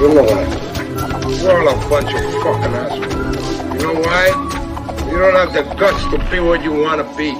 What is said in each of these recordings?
You know what? We're all a bunch of fucking assholes. You know why? You don't have the guts to be what you want to be.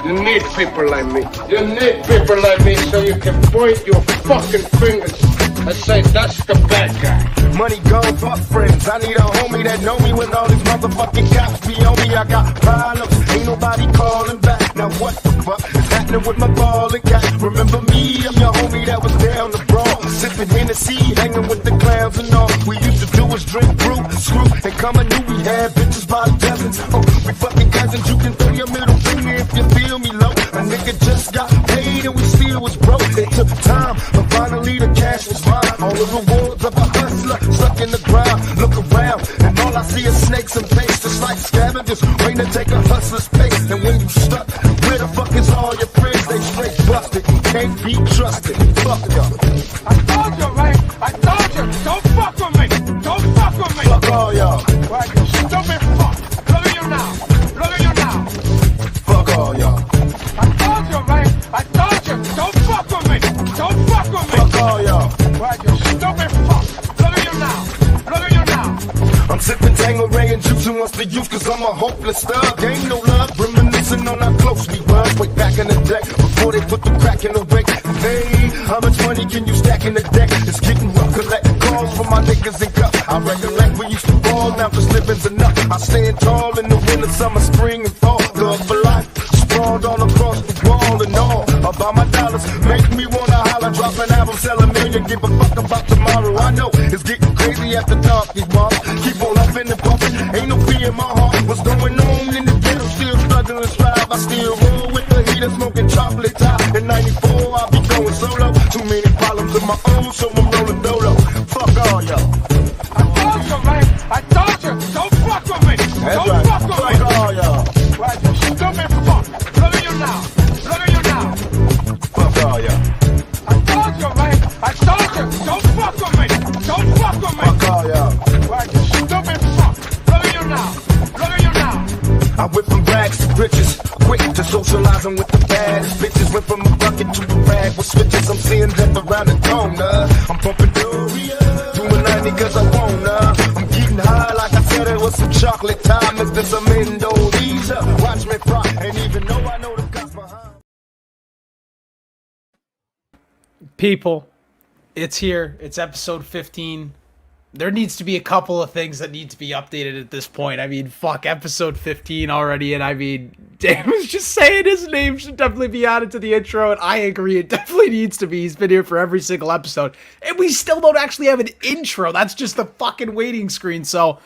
You need people like me. You need people like me so you can point your fucking fingers and say, that's the bad guy. Money gone, fuck friends. I need a homie that know me when all these motherfucking cops be on me. I got problems, ain't nobody calling back. Now what the fuck is happening with my ball and cat? Remember me, I'm your homie that was down the broad, sipping Hennessy, hanging with the clowns and all. We used to do is drink brew, screw, and come and knew we had bitches by the dozens. Oh, we fucking cousins, you can throw your middle finger if you feel me low. A nigga just got paid and we still was broke. It took time, but finally the cash was mine. All the rewards of a hustler stuck in the ground. Look around, and all I see is snakes and fakes, just like scavengers waiting to take a hustler's place. And when you stuck, where the fuck is all your friends? They straight busted, can't be trusted. Fuck y'all. I told you, right? I told you, don't fuck with me. Don't fuck with me. Fuck all y'all. Right, you stupid fuck. Look at you now. Look at you now. Fuck all y'all. I told you, right? I told you, don't fuck with me. Don't fuck with me. Fuck all y'all. Right, you stupid fuck. Look at you now. Look at you now. I'm sipping Tangeray and juicing what's the use, cause I'm a hopeless thug. Ain't no love, reminiscing on how close we was way back in the day, before they put the crack in the way. Hey, how much money can you stack in the deck? It's getting rough, collecting calls from my niggas and guts. I recollect we used to ball, now cause living's enough. I stand tall in the winter, summer, spring, and fall. Love for life, sprawled all across the wall and all. About my dollars, make me wanna holler, drop an album, sell a million, give a fuck about tomorrow. I know it's getting crazy after dark, these bars keep on huffing and puffing. Ain't no fear in my heart. What's going on in the ghetto? Still struggling to strive. I still roll with the heater, smoking chocolate top. In '94, I'll be going solo. Too many problems of my own, so I'm rolling dolo. Fuck all y'all. I told you, man. I told you, don't fuck with me. Don't fuck with me. Fuck all y'all. Right, you stupid fuck. Look at you now. Look at you now. Fuck all y'all. I told you, man. I told you, don't fuck with me. Don't fuck with me. Fuck all y'all. Right, you stupid fuck. Look at you now. Look at you now. I went from rags to riches, quick to socializing with the baddest bitches. Went from a bucket to a rag with switches. I'm seeing death around the corner. I'm pumping Doria, doing 90 cause I wanna. I'm getting high like I said it was some chocolate time. Is this some Indonesia? Watch me fry, and even though I know the cops behind. People, it's here. It's episode 15. There needs to be a couple of things that need to be updated at this point. I mean, fuck, episode 15 already, and I mean, Dan was just saying his name should definitely be added to the intro, and I agree, it definitely needs to be. He's been here for every single episode, and we still don't actually have an intro. That's just the fucking waiting screen, so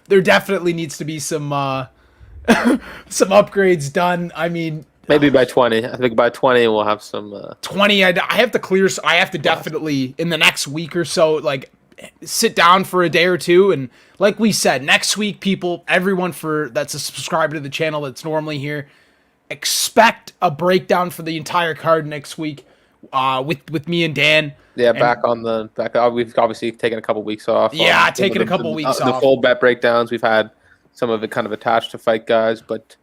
there definitely needs to be some some upgrades done. I mean, maybe by 20. I think by 20 we'll have some 20. I have to clear, I have to definitely in the next week or so, like, sit down for a day or two, and like we said, next week, people, everyone that's a subscriber to the channel that's normally here, expect a breakdown for the entire card next week, with me and Dan. Yeah, and we've obviously taken a couple weeks off. Yeah, taking a couple weeks off. The full bet breakdowns, we've had some of it kind of attached to Fight Guys, but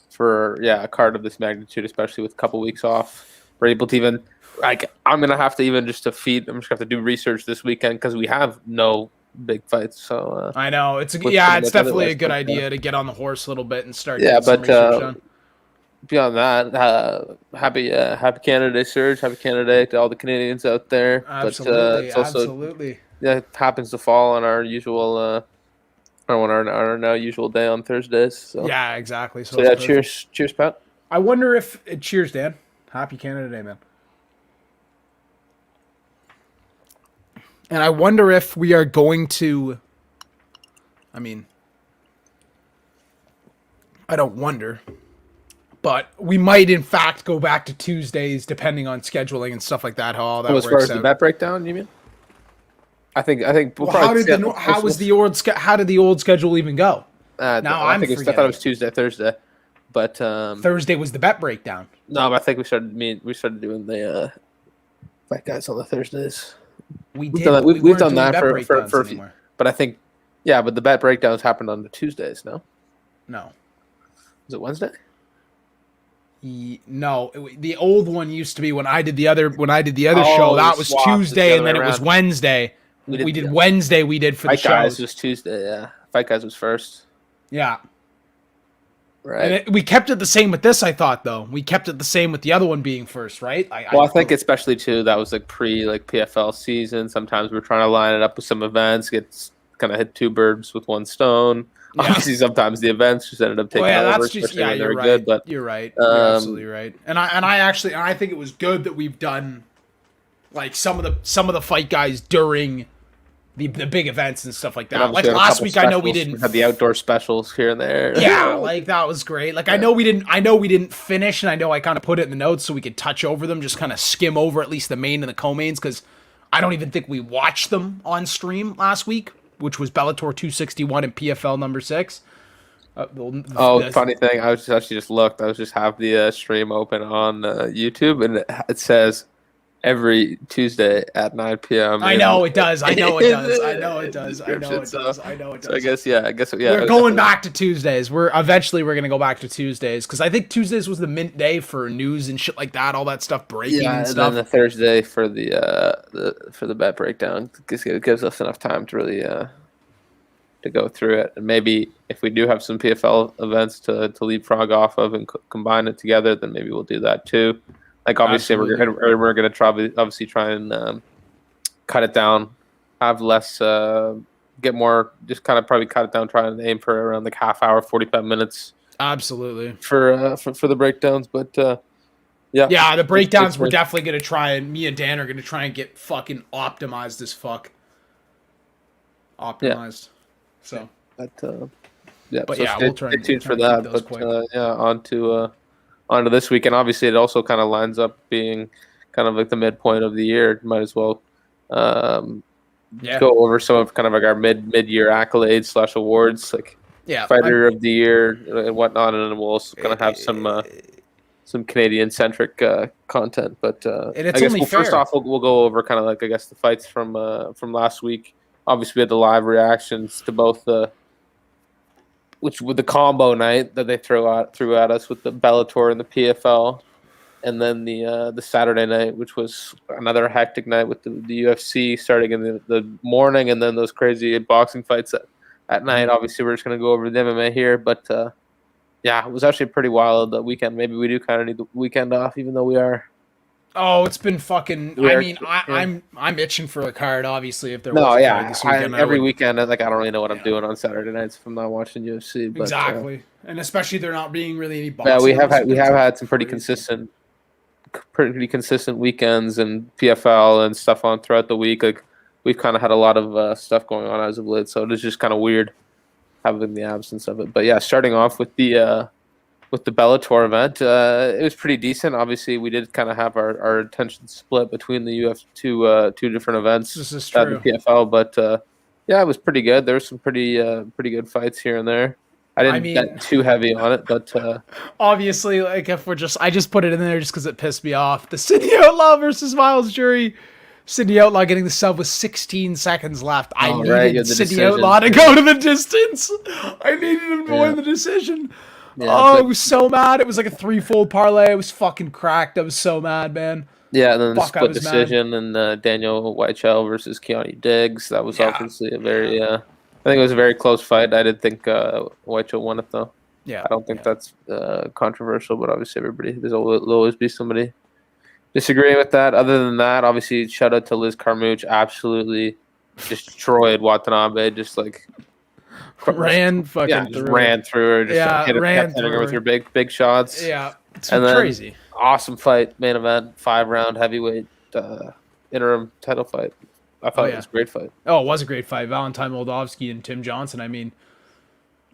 for a card of this magnitude, especially with a couple weeks off, we're able to even. Like, I'm gonna have to I'm just gonna have to do research this weekend because we have no big fights. So I know it's definitely a good idea to get on the horse a little bit and start. Yeah, but beyond that, happy Canada Day, Surge. Happy Canada Day to all the Canadians out there. Absolutely, but, it's also, absolutely. Yeah, it happens to fall on our usual, our now usual day on Thursdays. So. Yeah, exactly. So yeah, cheers, Pat. I wonder if cheers, Dan. Happy Canada Day, man. And I wonder if we are going to, I mean, I don't wonder, but we might in fact go back to Tuesdays depending on scheduling and stuff like that, how all that works out. As far as the bet breakdown, you mean? I think we'll well, how did the old schedule even go? I thought it was Tuesday, Thursday, but Thursday was the bet breakdown. No, but I think we started doing the Fight Guys on the Thursdays. We've done that for a few, but I think, but the bet breakdowns happened on the Tuesdays, no? No. Was it Wednesday? No, the old one used to be when I did the other show. That was Tuesday, and then it was Wednesday. we did Wednesday. We did for the Fight Guys shows. was Tuesday. Yeah, Fight Guys was first. Yeah. Right. And we kept it the same with this, I thought, though. We kept it the same with the other one being first, right? I think especially, too, that was like PFL season. Sometimes we're trying to line it up with some events, kind of hit two birds with one stone. Yeah. Obviously, sometimes the events just ended up taking over. That's just, you're right. Good, but, you're right. You're absolutely right. And I think it was good that we've done like some of the Fight Guys during the big events and stuff like that. Like last week, I know we didn't. We had the outdoor specials here and there. Yeah, like that was great. Like I know we didn't finish, and I know I kind of put it in the notes so we could touch over them, just kind of skim over at least the main and the co-mains, because I don't even think we watched them on stream last week, which was Bellator 261 and PFL number 6. Funny thing, I was just looked. I was just have the stream open on YouTube, and it says every Tuesday at 9 p.m. I know it does. So I guess yeah. We're going back to Tuesdays. We're gonna go back to Tuesdays because I think Tuesdays was the mint day for news and shit like that. All that stuff breaking and stuff. And then the Thursday for the bet breakdown gives us enough time to really to go through it. And maybe if we do have some PFL events to leapfrog off of and combine it together, then maybe we'll do that too. Like obviously we're gonna try and cut it down, have less, get more, just kind of probably cut it down, try and aim for around like half hour, 45 minutes. Absolutely. For the breakdowns, but yeah, the breakdowns we're definitely gonna try, and me and Dan are gonna try and get fucking optimized as fuck. Optimized. Yeah. So. But so we'll stay tuned for that. But onto this week, and obviously it also kind of lines up being kind of like the midpoint of the year. Might as well go over some of kind of like our mid-year accolades / awards, like fighter of the year and whatnot, and then we'll also kind of have some Canadian-centric content. But and it's only fair. First off, we'll go over kind of like, I guess, the fights from last week. Obviously, we had the live reactions to both which with the combo night that they threw at us with the Bellator and the PFL, and then the Saturday night, which was another hectic night with the UFC starting in the morning, and then those crazy boxing fights at night. Obviously, we're just going to go over the MMA here, but it was actually pretty wild that weekend. Maybe we do kind of need the weekend off, even though we are. Oh, it's been fucking. I'm itching for a card. Obviously, if there was a card this weekend, every weekend, like I don't really know what I'm doing on Saturday nights if I'm not watching UFC. But, exactly, and especially there not being really any boxing. Yeah, we have had some pretty consistent weekends and PFL and stuff on throughout the week. Like we've kind of had a lot of stuff going on as of late, so it is just kind of weird having the absence of it. But yeah, starting off with the Bellator event, it was pretty decent. Obviously, we did kind of have our attention split between the two different events. This is true. The PFL, but it was pretty good. There were some pretty good fights here and there. I didn't get too heavy on it, but obviously, like I just put it in there just because it pissed me off. The Sydney Outlaw versus Miles Jury. Sydney Outlaw getting the sub with 16 seconds left. I needed Sydney Outlaw to go to the distance. I needed him to win the decision. Yeah, I was so mad. It was like a 3-fold parlay. I was fucking cracked. I was so mad, man. Yeah, and then the split decision and Daniel Wychelle versus Keoni Diggs. That was obviously a very, I think it was a very close fight. I did think Wychelle won it, though. Yeah. I don't think that's controversial, but obviously there'll always be somebody disagreeing with that. Other than that, obviously, shout out to Liz Carmouche. Absolutely destroyed Watanabe. Just like... ran through her, just hit her with her big shots. Yeah, it's crazy. Awesome fight, main event, 5-round heavyweight interim title fight. I thought it was a great fight. Oh, it was a great fight. Valentine Moldavsky and Tim Johnson. I mean,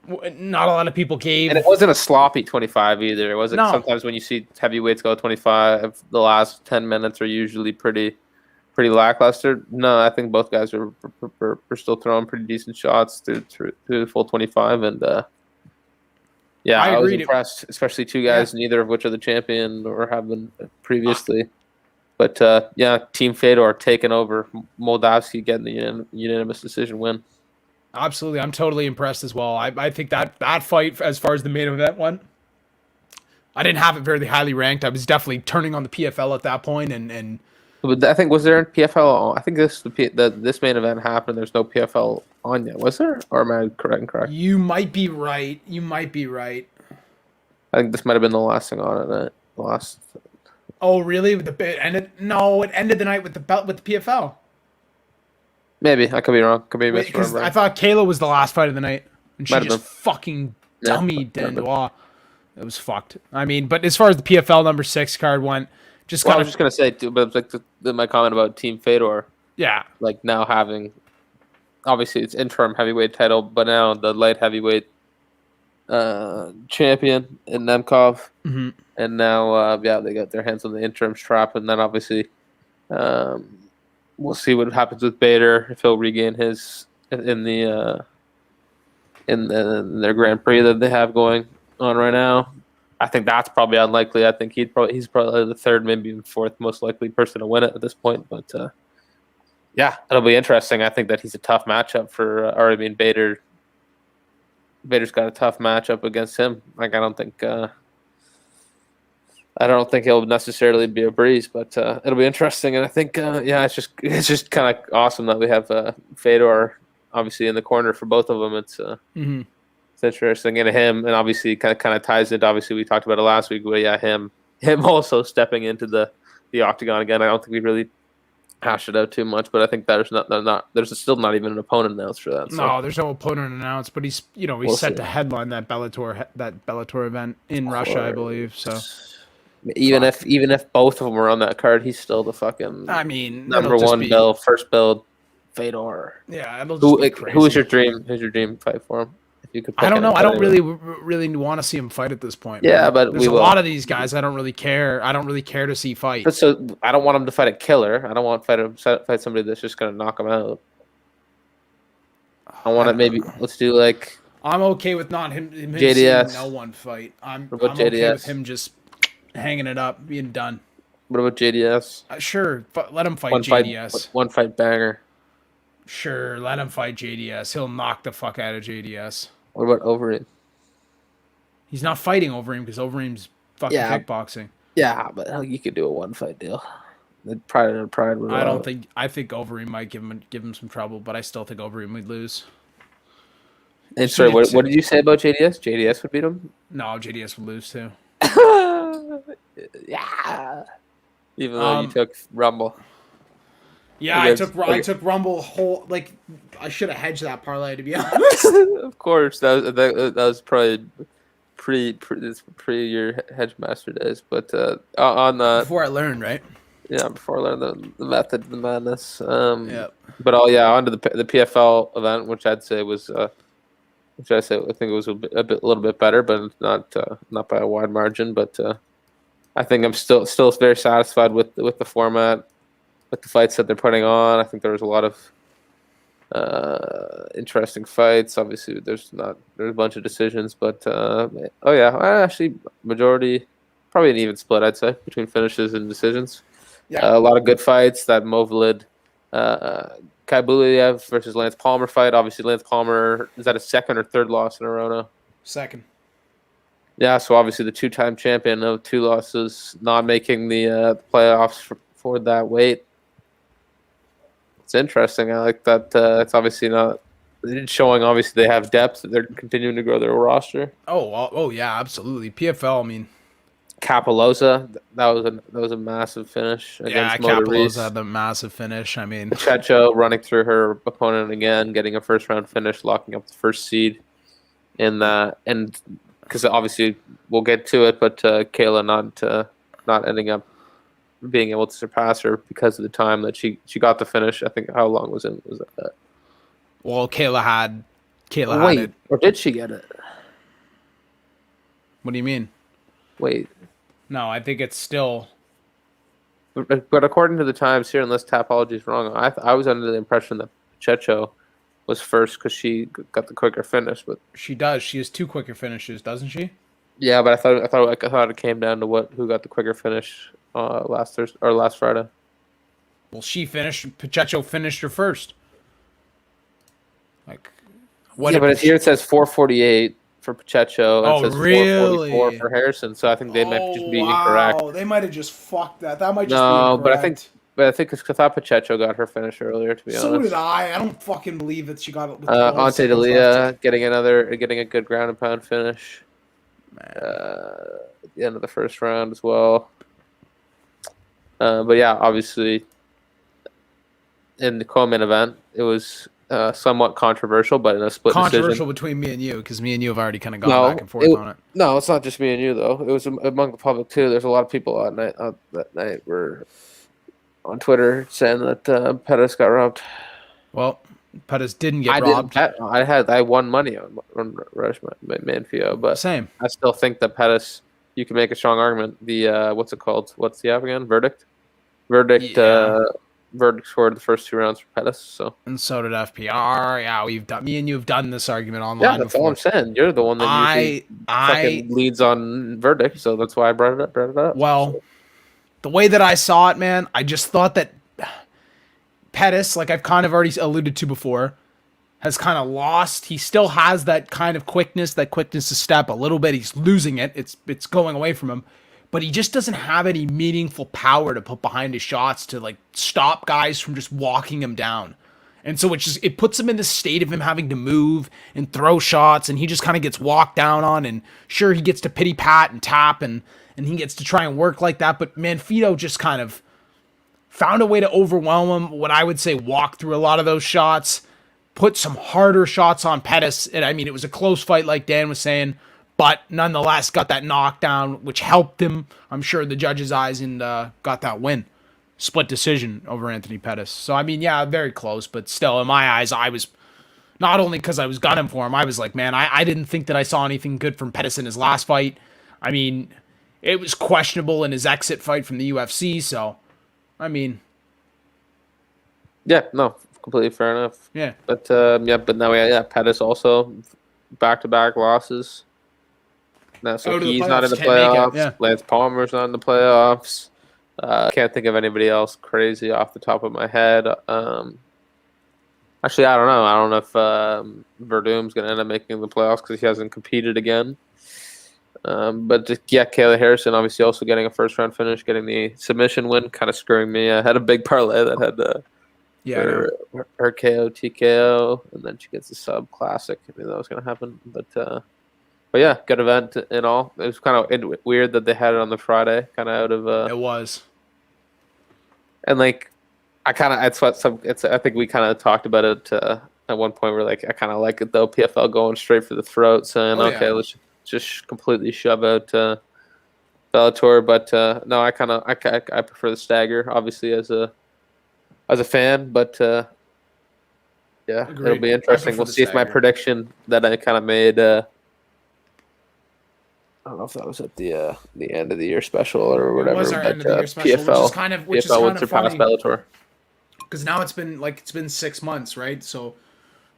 not a lot of people gave. And it wasn't a sloppy 25 either. It wasn't. No. Sometimes when you see heavyweights go 25, the last 10 minutes are usually pretty lackluster. No, I think both guys were still throwing pretty decent shots through the full 25, and I was impressed, especially two guys, neither of which are the champion or have been previously. But Team Fedor taking over, Moldavsky getting the unanimous decision win. Absolutely, I'm totally impressed as well. I think that fight, as far as the main event went, I didn't have it very highly ranked. I was definitely turning on the PFL at that point, and But I think was there a PFL? I think this main event happened. There's no PFL on yet, was there? Or am I correct? You might be right. I think this might have been the last thing on it. Last. Oh, really? It ended. No, it ended the night with the belt with the PFL. Maybe I could be wrong. Could be Because misremembering. I thought Kayla was the last fight of the night, and she Might have just been. fucking Yeah, dummied might have been. Dandois. It was fucked. I mean, but as far as the PFL number 6 card went, just Well, I kind was of just gonna say, too, but like my comment about Team Fedor, yeah. like now having, obviously it's interim heavyweight title, but now the light heavyweight champion in Nemkov, Mhm. and now they got their hands on the interim strap, and then obviously, we'll see what happens with Bader if he'll regain his in their Grand Prix that they have going on right now. I think that's probably unlikely. I think he's probably the third, maybe even fourth most likely person to win it at this point. But yeah, it'll be interesting. I think that he's a tough matchup for. Bader's got a tough matchup against him. Like I don't think he'll necessarily be a breeze, but it'll be interesting. And I think it's just kind of awesome that we have Fedor obviously in the corner for both of them. It's It's interesting, and him, and obviously kind of ties it. Obviously, we talked about it last week, but yeah, him also stepping into the octagon again. I don't think we really hashed it out too much, but I think there's still not even an opponent announced for that. So. No, there's no opponent announced, but he's We'll set see. to headline that Bellator event in Russia, I believe. So even if both of them were on that card, he's still the fucking I mean, number one build, first build, Fedor. Yeah, it'll just be crazy. Who is your dream? Who's your dream fight for him? If you could, I don't know. I don't anybody. really want to see him fight at this point. Yeah, man. but there's we a will. lot of these guys I don't really care. I don't really care to see fight. But so I don't want him to fight a killer. I don't want to fight somebody that's just going to knock him out. I want to maybe let's do like. I'm okay with not him JDS. seeing no one fight. I'm What about okay JDS? with him just hanging it up, being done. What about JDS? Sure, let him fight One JDS. one fight banger. Sure, let him fight JDS. He'll knock the fuck out of JDS. What about Overeem? He's not fighting Overeem because Overeem's fucking kickboxing. Yeah, but you could do a one fight deal. The pride. Would I don't think. I think Overeem might give him some trouble, but I still think Overeem would lose. And sorry, what did you say about JDS? JDS would beat him. No, JDS would lose too. Yeah. Even though you took Rumble. Yeah, I took Rumble whole. Like, I should have hedged that parlay, to be honest. Of course, that was probably pre your hedge master days, but on the Before I learned, right? yeah, before I learned the method of the madness. Yeah. But onto the PFL event, which I'd say was I think it was a little bit better, but not by a wide margin. But I think I'm still very satisfied with the format, with the fights that they're putting on. I think there was a lot of interesting fights. Obviously, there's a bunch of decisions, but actually majority, probably an even split, I'd say, between finishes and decisions. Yeah. A lot of good fights. That Movlid Khaibuliev versus Lance Palmer fight. Obviously, Lance Palmer is that his second or third loss in a row now? Second. Yeah, so obviously the two-time champion of 2 losses, not making the playoffs for that weight. It's interesting. I like that. It's obviously not showing. Obviously, they have depth. They're continuing to grow their roster. Oh yeah, absolutely. PFL. I mean, Capoloza, that was a massive finish against Mona Reese. Capoloza had the massive finish. I mean, Checho running through her opponent again, getting a first-round finish, locking up the first seed in that, and because obviously we'll get to it, but Kayla not ending up being able to surpass her because of the time that she got the finish. I think how long was that? well, Kayla had it. Or did she get it? What do you mean? Wait. No, I think it's still. But according to the times here, unless Tapology is wrong, I was under the impression that Checho was first because she got the quicker finish. But She does. She has 2 quicker finishes, doesn't she? yeah, but I thought it came down to who got the quicker finish last Thursday or last Friday. Well, Checho finished her first. Like, what? Yeah, but here it says 448 for Pacheco and it says really? 444 for Harrison. So I think they might just be incorrect. They might have just fucked that. That might just be No, incorrect. but I think But I think I thought Pacheco got her finish earlier. To be So honest, did I. I don't fucking believe that she got it. With Ante Delia getting a good ground and pound finish. At the end of the first round as well. But yeah, obviously, in the co-main event, it was somewhat controversial, but in a split controversial decision. between me and you, because me and you have already kind of gone back and forth on it. No, it's not just me and you though. It was among the public too. There's a lot of people that night were on Twitter saying that Pettis got robbed. Well, Pettis didn't get robbed. I won money on Rush Manfio, but same. I still think that Pettis. You can make a strong argument. The what's it called? What's the app again? Verdict. Yeah. Verdict scored the first 2 rounds for Pettis. So and so did FPR. Yeah, me and you have done this argument online. Yeah, that's all I'm saying. You're the one that usually fucking leads on Verdict, so that's why I brought it up. Well, the way that I saw it, man, I just thought that Pettis, like I've kind of already alluded to before, has kind of lost. He still has that kind of quickness to step a little bit. He's losing it. It's going away from him. But he just doesn't have any meaningful power to put behind his shots to like stop guys from just walking him down. And so it puts him in this state of him having to move and throw shots, and he just kind of gets walked down on. And sure, he gets to pity pat and tap, and he gets to try and work like that. But Manfio just kind of found a way to overwhelm him. What I would say, walk through a lot of those shots, put some harder shots on Pettis. And I mean, it was a close fight, like Dan was saying, but nonetheless got that knockdown, which helped him, I'm sure, in the judges' eyes, and got that win. Split decision over Anthony Pettis. So, I mean, yeah, very close, but still, in my eyes, I was, not only because I was gunning for him, I was like, man, I didn't think that I saw anything good from Pettis in his last fight. I mean, it was questionable in his exit fight from the UFC, so, I mean. Yeah, no, completely fair enough. Yeah. But, but now, Pettis also back-to-back losses. Now, so he's not in the playoffs. Yeah. Lance Palmer's not in the playoffs. Can't think of anybody else crazy off the top of my head. Actually, I don't know. I don't know if Verdum's going to end up making the playoffs because he hasn't competed again. But Kayla Harrison obviously also getting a first-round finish, getting the submission win, kind of screwing me. I had a big parlay that had her KO, TKO, and then she gets the sub classic. I knew that was going to happen. But yeah, good event and all. It was kind of weird that they had it on the Friday, kind of out of. It was. And like, I think we kind of talked about it at one point. Where like, I kind of like it though. PFL going straight for the throat, saying, "Okay, let's just completely shove out Bellator." But no, I prefer the stagger, obviously as a fan. But yeah, agreed. It'll be interesting. We'll see if my prediction that I kind of made. I don't know if that was at the end of the year special or whatever. It was our end of the year special, PFL would surpass Bellator. Because now it's been 6 months, right? So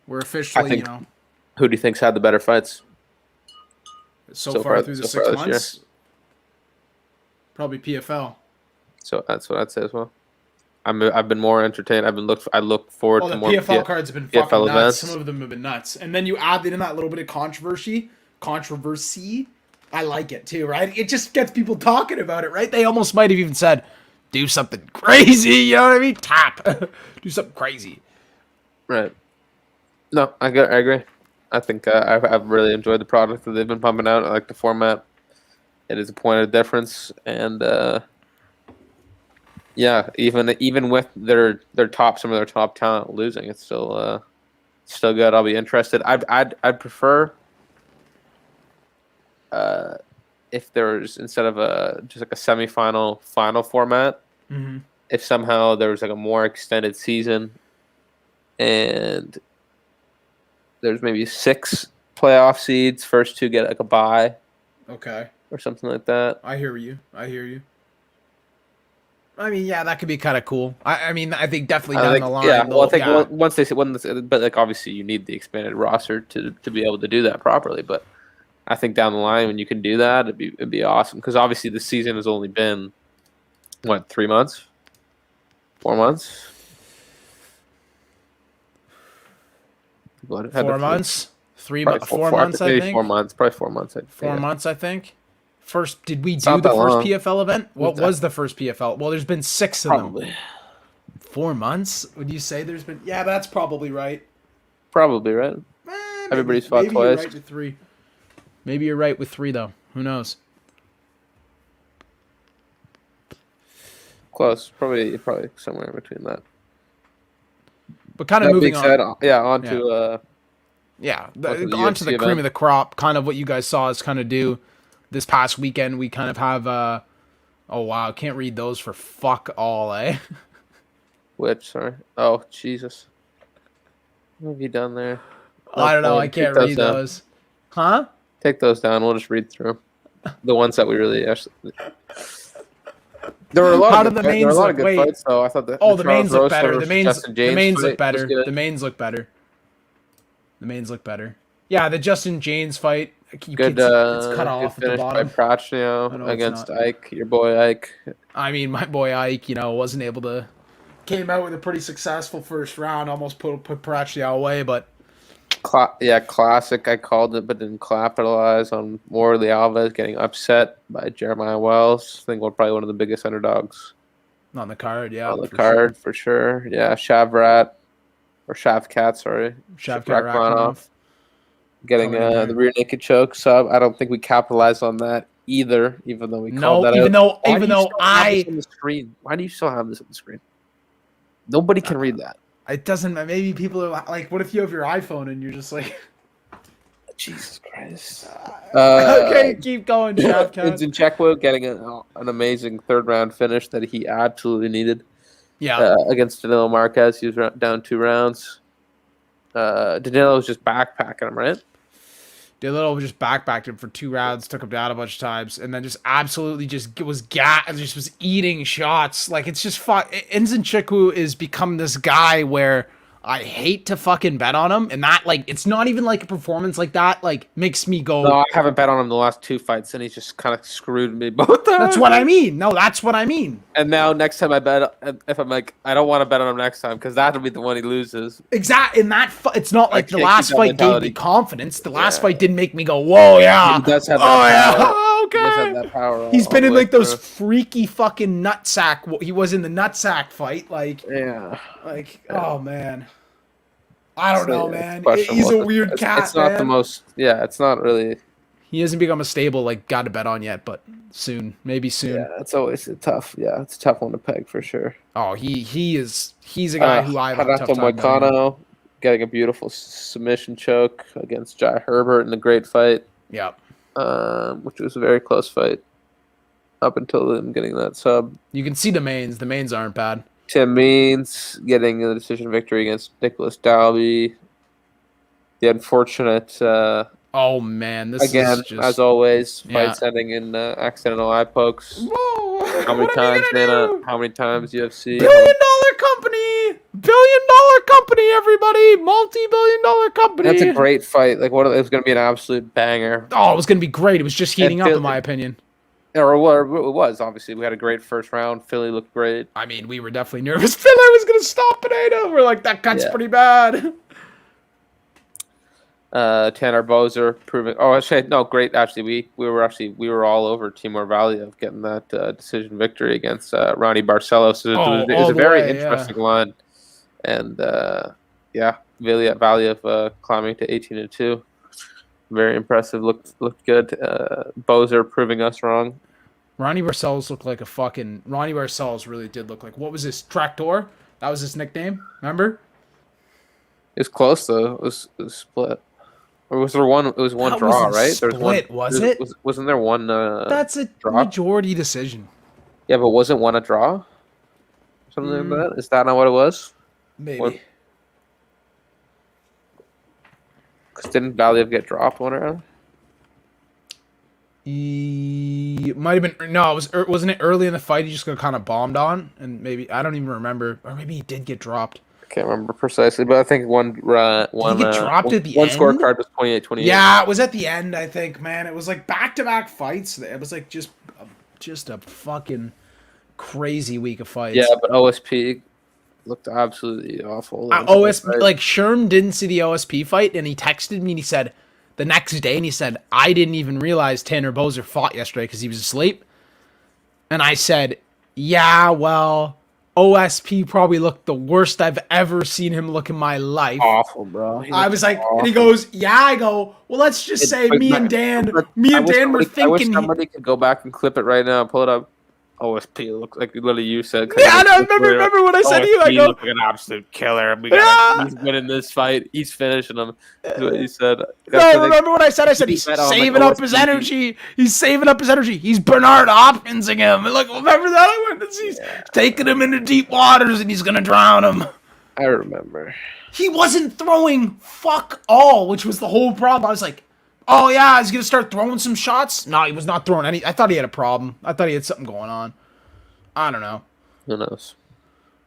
we're officially, Who do you think's had the better fights so far through the 6 months? Year? Probably PFL. So that's what I'd say as well. I've been more entertained. I look forward to more. The PFL cards have been fucking nuts. Events. Some of them have been nuts, and then you add in that little bit of controversy. I like it too, right? It just gets people talking about it, right? They almost might have even said, do something crazy, you know what I mean? Tap. Do something crazy. Right. No, I agree. I think I've really enjoyed the product that they've been pumping out. I like the format. It is a point of difference. And, even with some of their top talent losing, it's still good. I'll be interested. I'd prefer... if there's instead of just like a semifinal final format, if somehow there was like a more extended season and there's maybe 6 playoff seeds, first 2 get like a bye, okay, or something like that. I hear you. I mean, yeah, that could be kind of cool. I mean, I think definitely down the line. Yeah, well, I think but like obviously you need the expanded roster to be able to do that properly, but. I think down the line when you can do that, it'd be awesome because obviously the season has only been 3 months, 4 months. 4 months, 3 months, 4 months. I think 4 months, probably 4 months. 4 months, I think. Did we do the first PFL event? What was the first PFL? Well, there's been 6 of them. 4 months? Would you say there's been? Yeah, that's probably right. Probably, right? Everybody's fought maybe twice. You're right with 3. Maybe you're right with 3 though. Who knows? Close. Probably somewhere in between that. But kind of That moving being said, on. on to Onto the cream of the crop. Kind of what you guys saw us kind of do this past weekend. We kind of have. Oh wow, can't read those for fuck all, eh? which, sorry. Oh, Jesus. What have you done there? I don't know. I can't read those. Huh? Take those down. We'll just read through the ones that we really actually. There were a lot of good fights, though. I thought the mains look better. The mains look better. The mains look better. The mains look better. Yeah, the Justin James fight. It's cut off at the bottom. By Prachnio against Ike, your boy Ike. I mean, my boy Ike, wasn't able to. Came out with a pretty successful first round. Almost put Prachnio away, but. Classic. I called it, but didn't capitalize on Morley Alves getting upset by Jeremiah Wells. I think we're probably one of the biggest underdogs on the card. Yeah, on the card for sure. Yeah, Shavkat, sorry, Shavkat Rakhmonov getting the rear naked choke sub. I don't think we capitalized on that either, even though we called that out. Even though on the screen. Why do you still have this on the screen? Nobody can read that. It doesn't. Maybe people are like, "What if you have your iPhone and you're just like, Jesus Christ?" Okay, keep going, Shavkat. Zinchenko getting an amazing third round finish that he absolutely needed. Yeah, against Danilo Marquez, he was down 2 rounds. Danilo was just backpacking him, right? Danilo just backpacked him for 2 rounds, took him down a bunch of times, and then just absolutely just was eating shots. Like, it's just Zinchenko is become this guy where I hate to fucking bet on him, and that, like, it's not even like a performance like that, like, makes me go. No, I haven't bet on him the last 2 fights, and he's just kind of screwed me both times. That's what I mean. No, that's what I mean. And now next time I bet, if I'm like, I don't want to bet on him next time because that'll be the one he loses. Exactly. In that, it's not like the last fight gave me confidence. The last fight didn't make me go, whoa, yeah. He does have that power. Okay. He does have that power. He's been in like those freaky fucking nutsack. He was in the nutsack fight, like. Yeah. Like, oh man. I don't know, man. He's a weird cat. It's not the most. Yeah, it's not really. He hasn't become a stable guy to bet on yet, but soon, maybe soon. Yeah, it's always it's a tough one to peg for sure. Oh, he's a guy who I have a tough time Moicano getting a beautiful submission choke against Jai Herbert in a great fight. Yeah. Which was a very close fight up until him getting that sub. You can see the mains. The mains aren't bad. Tim Means getting a decision victory against Nicholas Dalby. The unfortunate. Oh man, this again, is just, as always, fights ending in accidental eye pokes. Whoa, how many times, Dana? How many times UFC? $1 billion company, everybody, multi-billion-dollar company. That's a great fight. Like, it was going to be an absolute banger. Oh, it was going to be great. It was just heating up, in my opinion. Or it was, obviously. We had a great first round. Philly looked great. I mean, we were definitely nervous. Philly was going to stop Pineda. We're like, that cut's pretty bad. Tanner Bozer proving. Oh, actually, no, great. Actually, we were all over Timur Valiev getting that decision victory against Ronnie Barcelos. So it was a very interesting line. And, Valiev climbing to 18-2. Very impressive. Looked good. Bozer proving us wrong. Ronnie Barcelos looked like a fucking... Ronnie Barcelos really did look like... What was this? Tractor? That was his nickname? Remember? It was close, though. It was split. Or was there one? It was one draw, right? Split, wasn't there one? That's a draw? majority decision. Yeah, but wasn't one a draw? Something like that. Is that not what it was? Maybe. Because didn't Valiev get dropped one round? It might have been. No, wasn't it early in the fight? He just got kind of bombed on, and maybe I don't even remember, or maybe he did get dropped. I can't remember precisely, but I think one did he get dropped at the one end? scorecard was 28-28. Yeah, it was at the end. I think, man, it was like back-to-back fights. It was like just a fucking crazy week of fights. Yeah, but OSP looked absolutely awful. OSP, like Sherm didn't see the OSP fight, and he texted me and he said the next day, and he said, I didn't even realize Tanner Bozer fought yesterday because he was asleep. And I said, yeah, well, OSP probably looked the worst I've ever seen him look in my life. Awful, bro. I was like, and he goes, yeah. I go, well, let's just say me and Dan were thinking. I wish somebody could go back and clip it right now and pull it up. OSP looks like literally you said. Yeah, I know. Remember what I said to you? I go, looked like an absolute killer. He's winning this fight. He's finishing him. That's what you said. No, remember what I said? I said he's saving up his energy. He's saving up his energy. He's Bernard Hopkinsing him. Like, remember that? I went to he's taking him into deep waters and he's gonna drown him. I remember. He wasn't throwing fuck all, which was the whole problem. I was like, oh yeah, he's gonna start throwing some shots. No, he was not throwing any. I thought he had a problem. I thought he had something going on. I don't know. Who knows?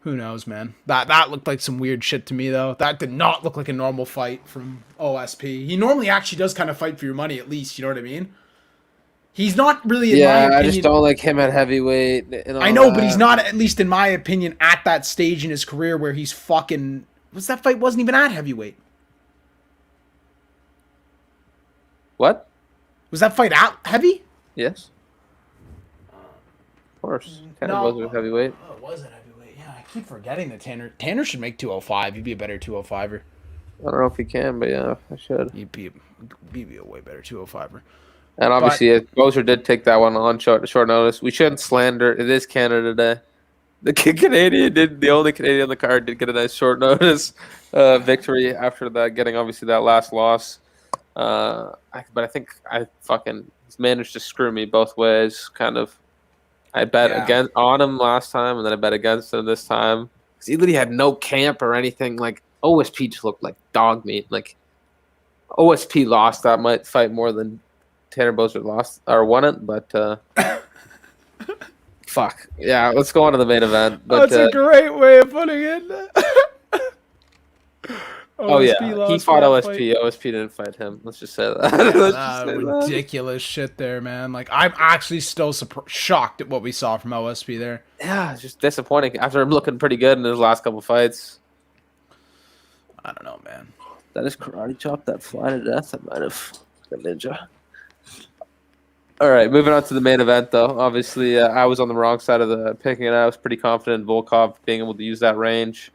Who knows, man? That looked like some weird shit to me, though. That did not look like a normal fight from OSP. He normally actually does kind of fight for your money, at least. You know what I mean? He's not really. In my opinion, I just don't like him at heavyweight. I know, but he's not, at least in my opinion, at that stage in his career where he's fucking. That fight wasn't even at heavyweight. What? Was that fight at heavy? Yes. Of course. Kind of was a heavyweight. Oh, it was at heavyweight. Yeah, I keep forgetting that Tanner should make 205. He'd be a better 205er. I don't know if he can, but yeah, I should. He'd be a way better 205er. And obviously, Bozer did take that one on short notice. We shouldn't slander. It is Canada Day. The only Canadian on the card did get a nice short notice victory after that, getting obviously that last loss. But I think I fucking managed to screw me both ways. Kind of, I bet against on him last time, and then I bet against him this time because he literally had no camp or anything. Like OSP just looked like dog meat. Like OSP lost that fight more than Tanner Bozer lost or won it, but fuck yeah. Let's go on to the main event. But, that's a great way of putting it. Oh yeah, he fought OSP. OSP didn't fight him. Let's just say that. Ridiculous shit there, man. Like I'm actually still shocked at what we saw from OSP there. Yeah, it's just disappointing after him looking pretty good in his last couple fights. I don't know, man. That is karate chop that fly to death. I might have a ninja. All right, moving on to the main event, though. Obviously, I was on the wrong side of the picking, and I was pretty confident in Volkov being able to use that range.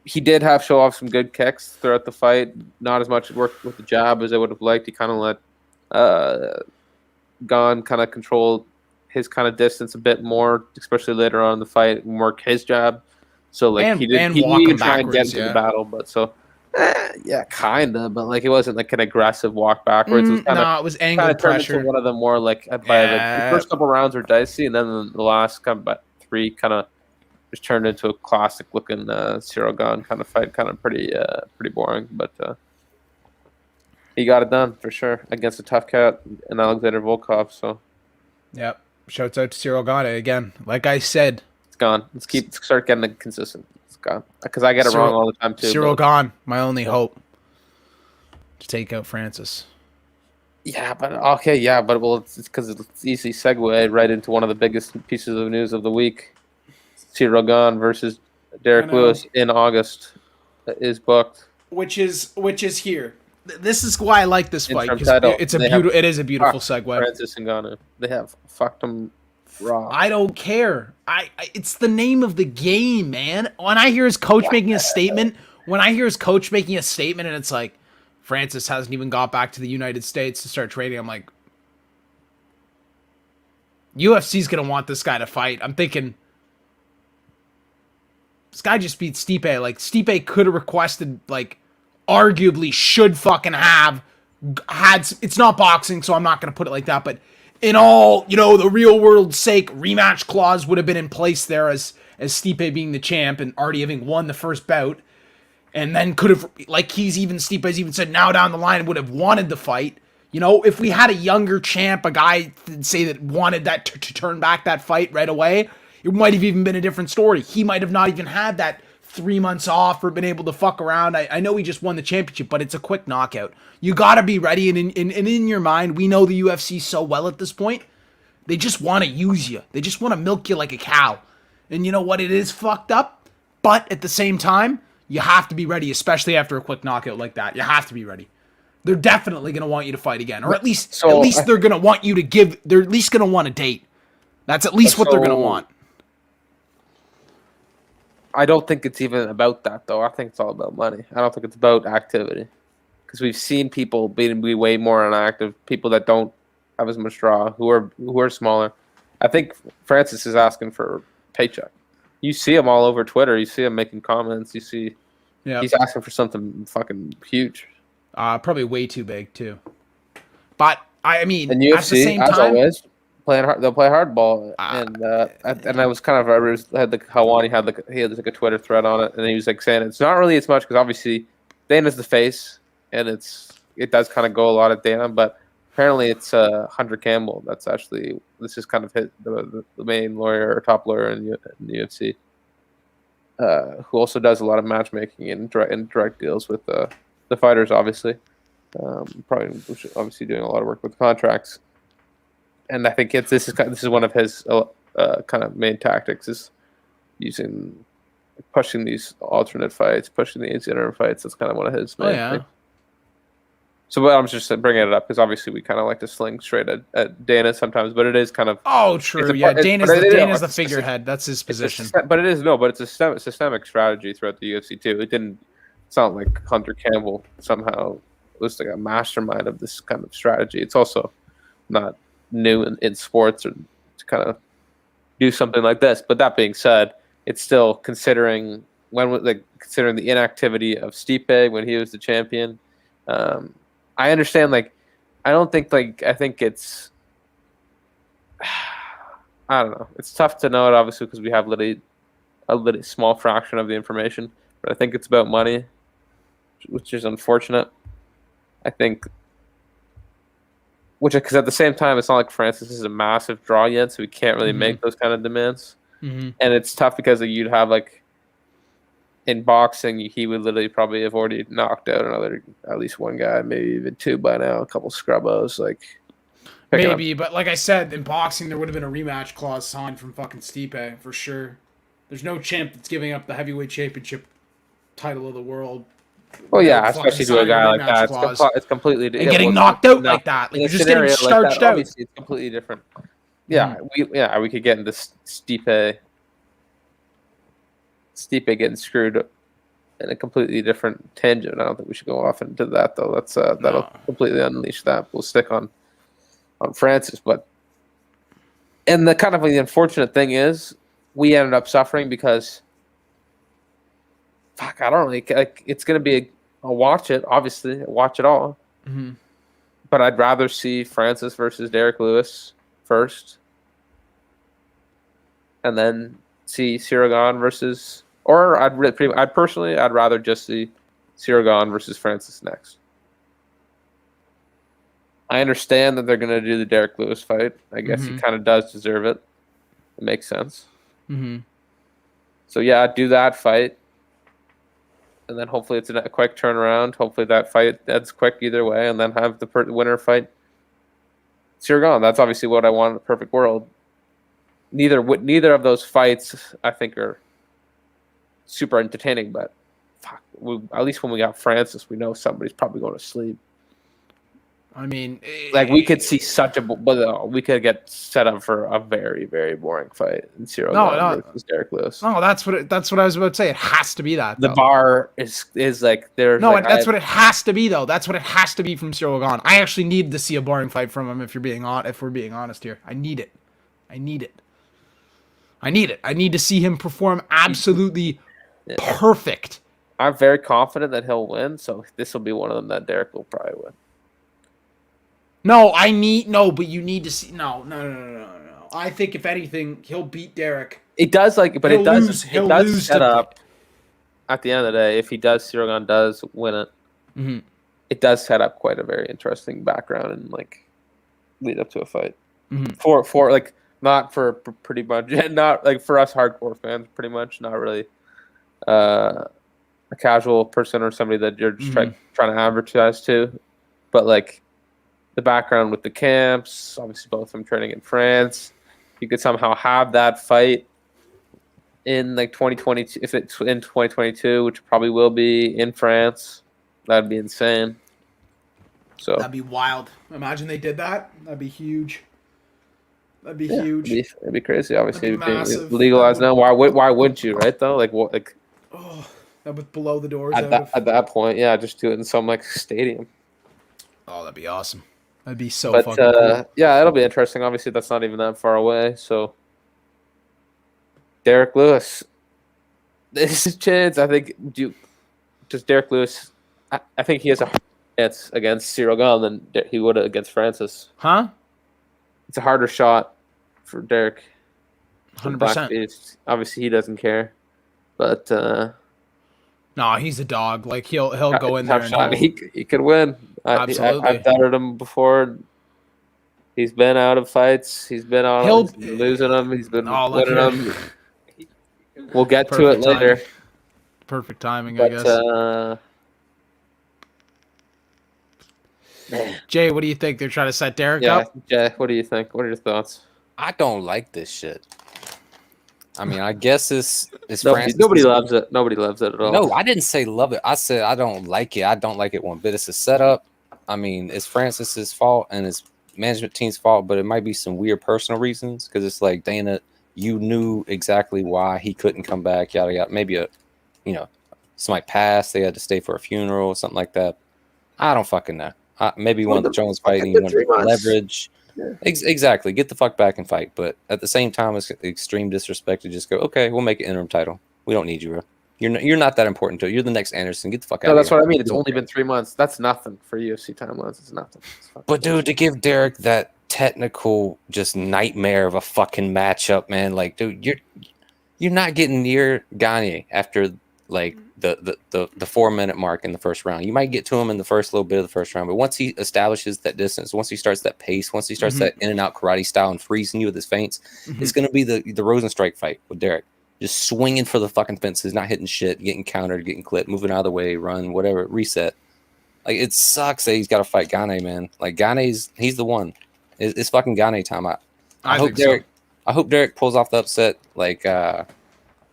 He did show off some good kicks throughout the fight. Not as much work with the jab as I would have liked. He kind of let Gon kind of control his kind of distance a bit more, especially later on in the fight, and work his jab. So like he didn't try and get into the battle, but so yeah, kinda. But like it wasn't like an aggressive walk backwards. It was it was angle pressure. One of them more like by the first couple rounds were dicey, and then the last kind of three kind of just turned into a classic looking Cyril Gane kind of fight, kind of pretty boring, but he got it done for sure against a tough cat and Alexander Volkov. So, yep, shouts out to Cyril Gane again. Like I said, it's gone. Let's start getting it consistent. It's gone because I get it wrong all the time too. Cyril Gane, my only hope to take out Francis. Yeah, but well, it's because it's easy segue right into one of the biggest pieces of news of the week. Cyril Gane versus Derek Lewis in August is booked. Which is here. This is why I like this fight. It is a beautiful segue. Francis and Gane. They have fucked him raw. I don't care. It's the name of the game, man. When I hear his coach making a statement, and it's like Francis hasn't even got back to the United States to start training, I'm like, UFC's gonna want this guy to fight. I'm thinking, this guy just beat Stipe. Like, Stipe could have requested, like, arguably should fucking have had. It's not boxing, so I'm not going to put it like that. But in all, the real world sake, rematch clause would have been in place there as Stipe being the champ and already having won the first bout. And then could have, like, Stipe's even said now down the line would have wanted the fight. If we had a younger champ, a guy, say, that wanted that to turn back that fight right away, it might have even been a different story. He might have not even had that 3 months off or been able to fuck around. I know he just won the championship, but it's a quick knockout. You got to be ready. And in your mind, we know the UFC so well at this point. They just want to use you. They just want to milk you like a cow. And you know what? It is fucked up. But at the same time, you have to be ready, especially after a quick knockout like that. You have to be ready. They're definitely going to want you to fight again. Or at least they're going to want you to they're at least going to want a date. That's at least what they're going to want. I don't think it's even about that though. I think it's all about money. I don't think it's about activity, because we've seen people be way more inactive, people that don't have as much draw, who are smaller. I think Francis is asking for a paycheck. You see him all over Twitter. You see him making comments. You see he's asking for something fucking huge. Probably way too big too. But I mean, and UFC, at the same as time, always, playing hard. They'll play hardball, and I was kind of had Hawani had a Twitter thread on it, and he was like saying it's not really as much because obviously Dana's the face, and it does kind of go a lot of Dana, but apparently it's Hunter Campbell. This is kind of the main lawyer or top lawyer in the UFC, who also does a lot of matchmaking and direct deals with the fighters, obviously. Obviously doing a lot of work with contracts, and I think this is one of his kind of main tactics, is pushing these alternate fights, pushing these interim fights. That's kind of one of his main things. So, but I'm just bringing it up because obviously we kind of like to sling straight at Dana sometimes, but it is kind of true. Dana's the figurehead. That's his position. It's a systemic strategy throughout the UFC too. It's not like Hunter Campbell somehow was like a mastermind of this kind of strategy. It's also not new in sports or to kind of do something like this. But that being said, it's still considering the inactivity of Stipe when he was the champion. I understand. I think it's. I don't know. It's tough to know it, obviously, because we have a little small fraction of the information. But I think it's about money, which is unfortunate. I think, because at the same time, it's not like Francis is a massive draw yet, so we can't really make those kind of demands. Mm-hmm. And it's tough because you'd have in boxing, he would literally probably have already knocked out at least one guy, maybe even two by now, a couple scrubbos. Maybe, but like I said, in boxing, there would have been a rematch clause signed from fucking Stipe, for sure. There's no champ that's giving up the heavyweight championship title of the world. Well, yeah, especially to a guy like that. It's completely different. And getting knocked out like that. You're just getting starched out. Obviously, it's completely different. Yeah, we could get into Stipe getting screwed in a completely different tangent. I don't think we should go off into that, though. That'll completely unleash that. We'll stick on Francis. And the kind of the unfortunate thing is we ended up suffering because I don't really it's going to be I'll watch it, obviously. I'll watch it all. Mm-hmm. But I'd rather see Francis versus Derek Lewis first. And then see Siragan versus... Or I'd rather just see Siragan versus Francis next. I understand that they're going to do the Derek Lewis fight. I guess he kind of does deserve it. It makes sense. Mm-hmm. So, yeah, do that fight. And then hopefully it's a quick turnaround. Hopefully that fight that's quick either way. And then have the winner fight Siragan. That's obviously what I want in a perfect world. Neither of those fights, I think, are super entertaining. But at least when we got Francis, we know somebody's probably going to sleep. I mean, we could see we could get set up for a very, very boring fight in Siragan versus Derek Lewis. No, that's what I was about to say. It has to be that. The bar is there. No, that's what it has to be, though. That's what it has to be from Siragan. I actually need to see a boring fight from him. If we're being honest here, I need it. I need to see him perform absolutely perfect. I'm very confident that he'll win. So this will be one of them that Derek will probably win. But you need to see. No. I think if anything, he'll beat Derek. It does it does set up at the end of the day. If Siragan does win it, it does set up quite a very interesting background and lead up to a fight. For not for pretty much, not for us hardcore fans, pretty much not really a casual person or somebody that you're just trying to advertise to, but the background with the camps, obviously both of them training in France. You could somehow have that fight in 2022, if it's in 2022, which probably will be in France. That'd be insane. So that'd be wild. Imagine they did that. That'd be huge. That'd be huge. It'd be crazy. Obviously, That'd be massive. legalized now. Why wouldn't you? Right though, like what? Like That would blow the doors at that point, yeah, just do it in some like stadium. Oh, that'd be awesome. That'd be so But fucking cool. yeah, it'll be interesting. Obviously, that's not even that far away. So, Derek Lewis, this is a chance. I think Derek Lewis. I think he has a chance against Cyril Gane than he would against Francis. Huh? It's a harder shot for Derek. 100%. Obviously, he doesn't care, but no, he's a dog. Like he'll go in there and he could win. Absolutely. I've doubted him before. He's been out of fights. He's been losing them. He's been winning them. We'll get to it later. Timing. Perfect timing, I guess. Jay, what do you think? They're trying to set Derek up? Jay, what do you think? What are your thoughts? I don't like this shit. I mean, I guess it's nobody loves it. Nobody loves it at all. No, I didn't say love it. I said I don't like it. I don't like it one bit. It's a setup. I mean, it's Francis's fault and it's management team's fault, but it might be some weird personal reasons because it's like, Dana, you knew exactly why he couldn't come back, yada yada. Maybe somebody passed, they had to stay for a funeral, something like that. I don't fucking know. Maybe one of the Jones fighting, you want to leverage. Yeah. Exactly. Get the fuck back and fight. But at the same time, it's extreme disrespect to just go, okay, we'll make an interim title. We don't need you, bro. You're not that important to it. You're the next Anderson. Get the fuck out of here. No, that's what I mean. It's only been 3 months. That's nothing for UFC timelines. It's nothing. But dude, to give Derek that technical just nightmare of a fucking matchup, man. Like, dude, you're not getting near Gane after like the 4 minute mark in the first round. You might get to him in the first little bit of the first round, but once he establishes that distance, once he starts that pace, once he starts that in and out karate style and freezing you with his feints, it's gonna be the Rosenstrike fight with Derek. Just swinging for the fucking fences, not hitting shit, getting countered, getting clipped, moving out of the way, run, whatever, reset. Like, it sucks that he's got to fight Gane, man. Like, he's the one. It's fucking Gane time. I hope Derek. So. I hope Derek pulls off the upset, like a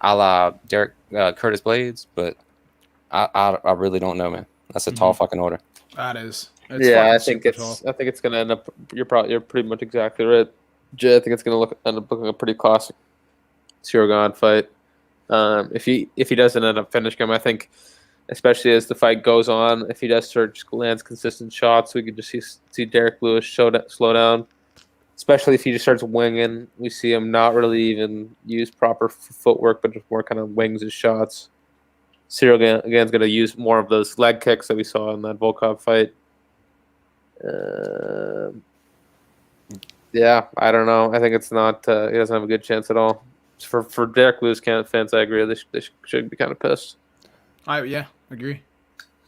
la Derek Curtis Blades, but I really don't know, man. That's a tall fucking order. That is. I think it's gonna end up. You're pretty much exactly right, Jay. I think it's gonna end up looking a pretty classic Cyril Gane fight. If he doesn't end up finishing him, I think, especially as the fight goes on, if he does start lands consistent shots, we could just see Derek Lewis slow down. Especially if he just starts winging, we see him not really even use proper footwork, but just more kind of wings his shots. Cyril again is going to use more of those leg kicks that we saw in that Volkov fight. Yeah, I don't know. I think it's not. He doesn't have a good chance at all. For Derek Lewis fans, I agree. They should be kind of pissed. Agree.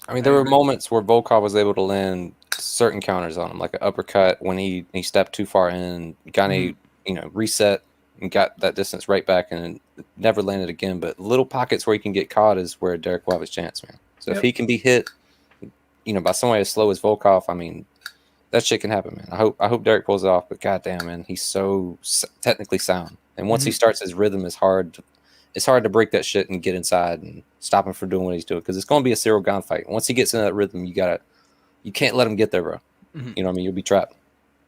I mean, there were moments where Volkov was able to land certain counters on him, like an uppercut when he stepped too far in. Gane, reset and got that distance right back and never landed again. But little pockets where he can get caught is where Derek will have his chance, man. So if he can be hit, by somebody as slow as Volkov, I mean, that shit can happen, man. I hope Derek pulls it off. But goddamn, man, he's so technically sound. And once he starts his rhythm, it's hard to break that shit and get inside and stop him from doing what he's doing, because it's going to be a Cyril Gane fight. Once he gets in that rhythm, you can't let him get there, bro. You know what I mean? You'll be trapped.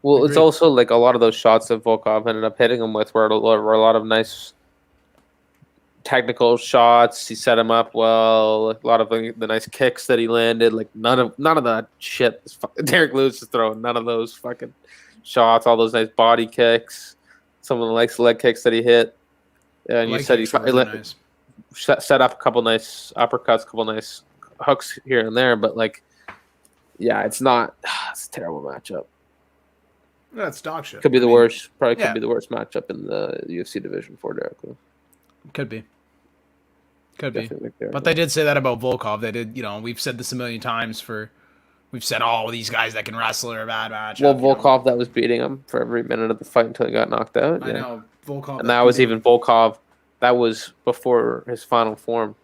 Well, it's also like a lot of those shots that Volkov ended up hitting him with were a lot of nice technical shots. He set him up well. Like a lot of the nice kicks that he landed. Like none of that shit. Derek Lewis is throwing none of those fucking shots. All those nice body kicks. Some of the nice leg kicks that he hit. And you said he set up a couple nice uppercuts, a couple nice hooks here and there, but it's not. It's a terrible matchup. That's dog shit. Could be the worst. Probably could be the worst matchup in the UFC division for Derek Lewis. Could be. But they did say that about Volkov. They did. We've said this a million times. We've said, these guys that can wrestle are a bad matchup. Well, Volkov that was beating him for every minute of the fight until he got knocked out. I know Volkov, and that was even Volkov. That was before his final form,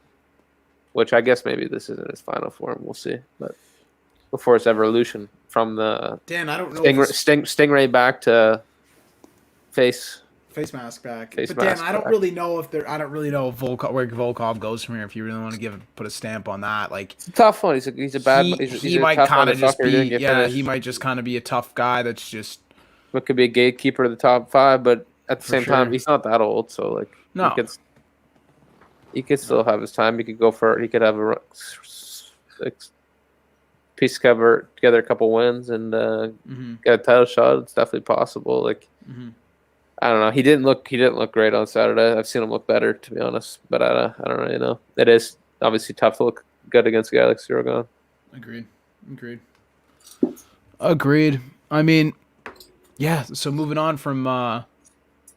which I guess maybe this isn't his final form. We'll see, but before his evolution from the I don't know Stingray back to face mask back. I don't really know if Volkov, where Volkov goes from here. If you really want to put a stamp on that, it's a tough one. He might kind of just be. He might just kind of be a tough guy that's just what could be a gatekeeper to the top 5, but at the For same time, sure. he's not that old, so like No. he could still have his time. He could go for. He could have a piece together a couple wins and get a title shot. It's definitely possible. Like I don't know. He didn't look great on Saturday. I've seen him look better, to be honest. But I don't really know. It is obviously tough to look good against a guy like Cirogan. Agreed. I mean, yeah. So moving on from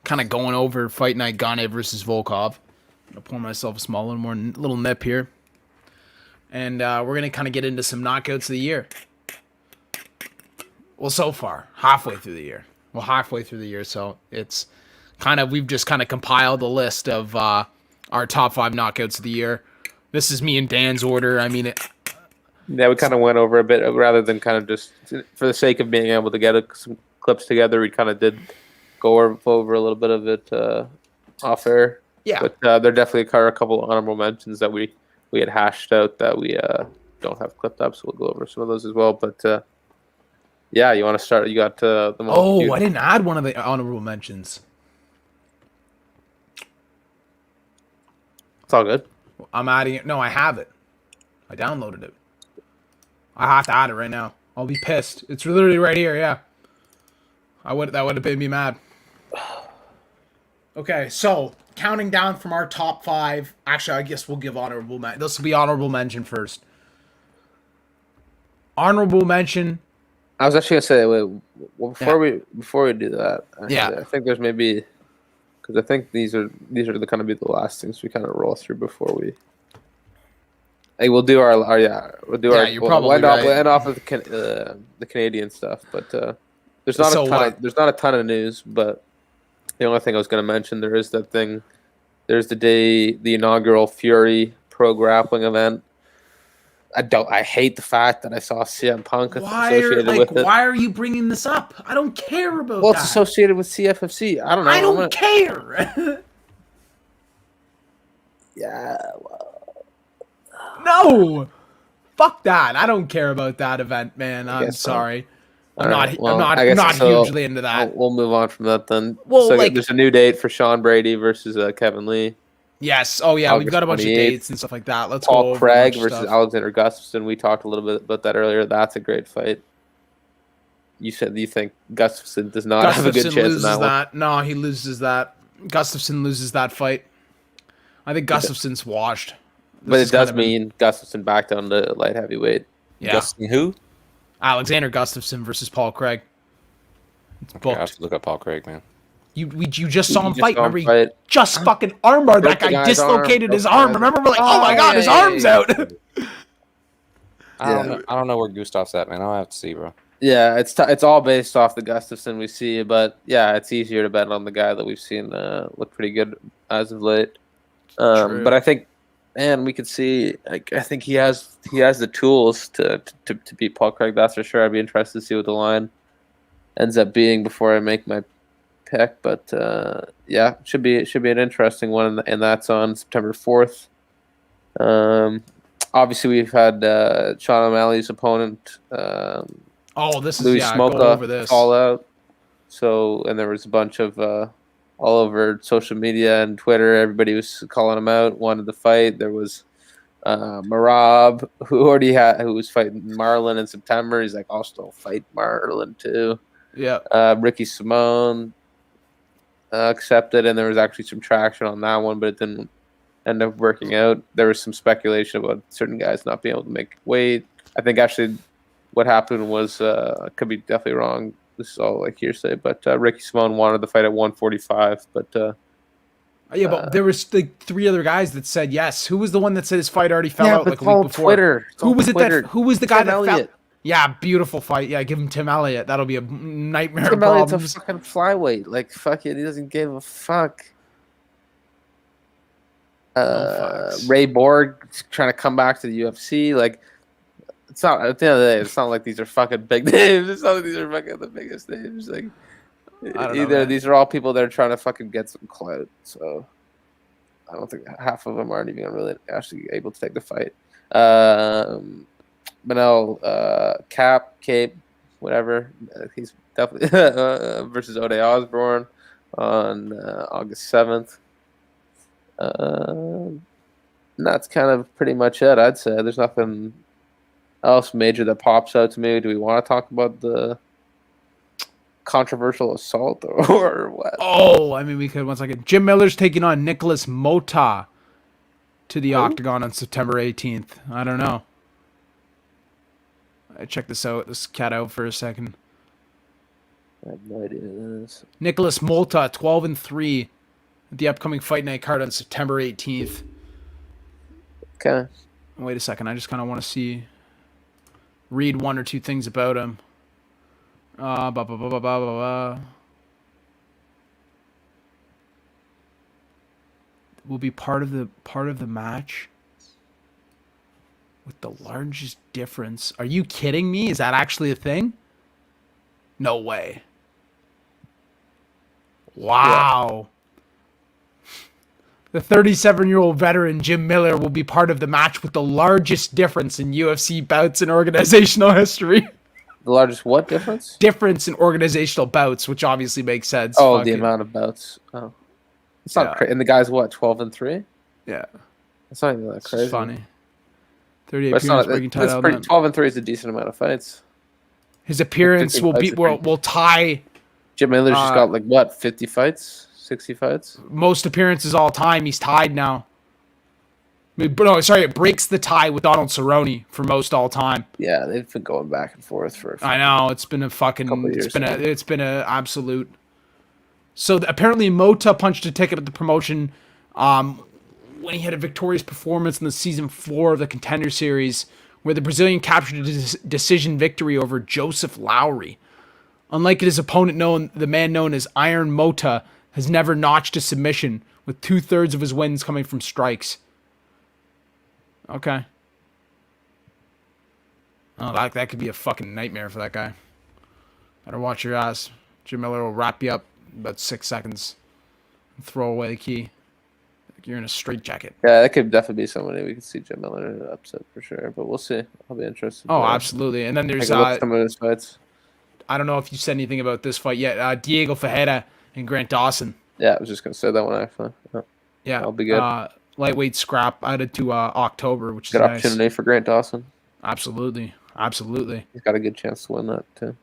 kind of going over Fight Night Gane versus Volkov. I'm gonna pour myself a small little nip here, and we're gonna kind of get into some knockouts of the year. Well, so far, halfway through the year. So it's we've just kind of compiled a list of our top 5 knockouts of the year. This is me and Dan's order. I mean, Yeah, we kind of went over a bit rather than kind of just for the sake of being able to get some clips together. We kind of did go over a little bit of it off air. Yeah, but there definitely are a couple of honorable mentions that we had hashed out that we don't have clipped up, so we'll go over some of those as well. But yeah, you want to start? You got the most. Oh, I didn't add one of the honorable mentions. It's all good. I'm adding it. No, I have it. I downloaded it. I have to add it right now. I'll be pissed. It's literally right here. Yeah. That would have made me mad. Okay, so counting down from our top 5. Actually, I guess we'll give honorable mention. This will be honorable mention first. Honorable mention. I was actually gonna say, well, before we do that, I think there's maybe because I think these are the kind of be the last things we kind of roll through before we. Hey, we'll do our You're probably right. We'll end off with the Canadian stuff, but there's not a ton of news. But the only thing I was going to mention, there is that thing. There's the inaugural Fury Pro Grappling event. I hate the fact that I saw CM Punk associated with it. Why are you bringing this up? I don't care about that. Well, it's associated with CFFC. I don't know. I don't care. Yeah. No. Fuck that. I don't care about that event, man. I'm sorry. I'm not hugely into that. We'll move on from that then. Well, there's a new date for Sean Brady versus Kevin Lee. Yes. Oh, yeah. We've got a bunch of dates and stuff like that. Let's Paul go over Craig versus Alexander Gustafson. We talked a little bit about that earlier. That's a great fight. You said you think Gustafson does not have a good chance in that one. No, he loses that. Gustafson loses that fight. I think Gustafson's washed. But it does mean Gustafson back down to light heavyweight. Yeah. Gustafson who? Alexander Gustafson versus Paul Craig. It's booked. I have to look up Paul Craig, man. You just saw him fight. Remember, he just fucking armbarred that guy, dislocated his arm. Remember, we're like, oh my god, his arm's out. I don't know where Gustav's at, man. I'll have to see, bro. Yeah, it's all based off the Gustafson we see, but yeah, it's easier to bet on the guy that we've seen look pretty good as of late. But I think, man, we could see. I think he has the tools to beat Paul Craig. That's for sure. I'd be interested to see what the line ends up being before I make my pick. But yeah, should be an interesting one, and that's on September 4th. Obviously, we've had Sean O'Malley's opponent. This is Louis go over this. Call out. So, and there was a bunch of all over social media and Twitter. Everybody was calling him out, wanted to fight. There was Marab, who was fighting Marlon in September. He's like, I'll still fight Marlon too. Yeah. Ricky Simone accepted, and there was actually some traction on that one, but it didn't end up working out. There was some speculation about certain guys not being able to make weight. I think actually what happened was, could be definitely wrong. This is all like hearsay, but Ricky Simone wanted the fight at 145, but but there was like 3 other guys that said yes. Who was the one that said his fight already fell out like a week before? Twitter. Who was the guy Tim that Elliott. fell? Yeah, beautiful fight. Yeah, give him Tim Elliott. That'll be a nightmare. Tim Elliott's a fucking flyweight. Like, fuck it, he doesn't give a fuck. Ray Borg trying to come back to the UFC. Like, it's not at the end of the day. It's not like these are fucking big names. It's not like these are fucking the biggest names. Like, these are all people that are trying to fucking get some clout. So, I don't think half of them aren't even really actually able to take the fight. Manel, Cape, whatever. He's definitely versus Ode Osborne on August 7th. And that's kind of pretty much it, I'd say. There's nothing else major that pops out to me. Do we want to talk about the controversial assault or what? Oh, I mean, we could. 1 second. Jim Miller's taking on Nicholas Mota to the Octagon on September 18th. I don't know. I check this cat out for a second. I have no idea who that is. Nicholas Mota, 12-3 at the upcoming Fight Night card on September 18th. Okay. Wait a second. I just kind of want to read 1 or 2 things about him. Will be part of the match with the largest difference. Are you kidding me? Is that actually a thing? No way. Wow. The 37-year-old veteran Jim Miller will be part of the match with the largest difference in UFC bouts in organizational history. The largest what difference? Difference in organizational bouts, which obviously makes sense. Oh, the amount of bouts. Oh, it's not crazy. And the guy's what, 12-3? Yeah, it's not even that crazy. It's funny. 38 appearances, breaking title. 12-3 is a decent amount of fights. His appearance will tie. Jim Miller's just got like what, 50 fights, 60 fights. Most appearances all time. He's tied now. It breaks the tie with Donald Cerrone for most all time. Yeah, they've been going back and forth for. I know, it's been a fucking. It's been a absolute. So apparently, Mota punched a ticket at the promotion when he had a victorious performance in the season 4 of the Contender Series, where the Brazilian captured a decision victory over Joseph Lowry. Unlike his opponent, the man known as Iron Mota has never notched a submission, with 2/3 of his wins coming from strikes. Okay. Oh, that could be a fucking nightmare for that guy. Better watch your ass. Jim Miller will wrap you up in about 6 seconds and throw away the key. Like you're in a straitjacket. Yeah, that could definitely be somebody we could see Jim Miller upset for sure, but we'll see. I'll be interested. Oh, absolutely. And then there's some of his fights. I don't know if you said anything about this fight yet. Diego Ferreira and Grant Dawson. Yeah, I was just gonna say that one actually. Yeah, I'll be good. Lightweight scrap added to October, which is good nice. Opportunity for Grant Dawson. Absolutely. He's got a good chance to win that too.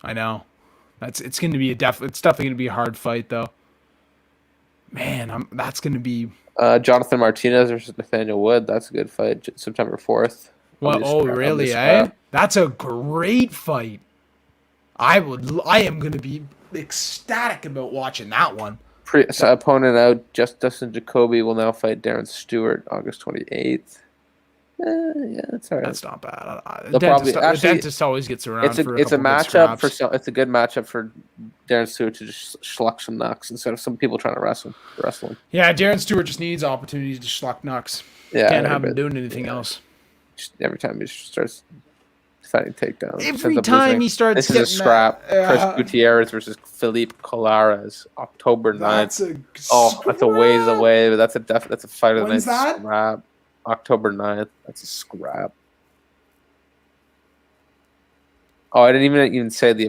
I know. It's going to be it's definitely going to be a hard fight though. Man, that's going to be Jonathan Martinez versus Nathaniel Wood. That's a good fight. September 4th. Well, oh really? Eh? That's a great fight. I am going to be ecstatic about watching that one. Opponent out, Dustin Jacoby will now fight Darren Stewart August 28th. Yeah, that's all right. That's not bad. The dentist always gets around. It's a matchup it's a good matchup for Darren Stewart to just schluck some knucks instead of some people trying to wrestle him. Yeah, Darren Stewart just needs opportunities to schluck knucks. Yeah, can't have him doing anything else. Just every time he starts fighting takedowns. Every time he starts this is a scrap. Chris Gutierrez versus Philippe Colares, October 9th. That's a ways away, but that's a fight of the night scrap. October 9th. That's a scrap. Oh, I didn't even say the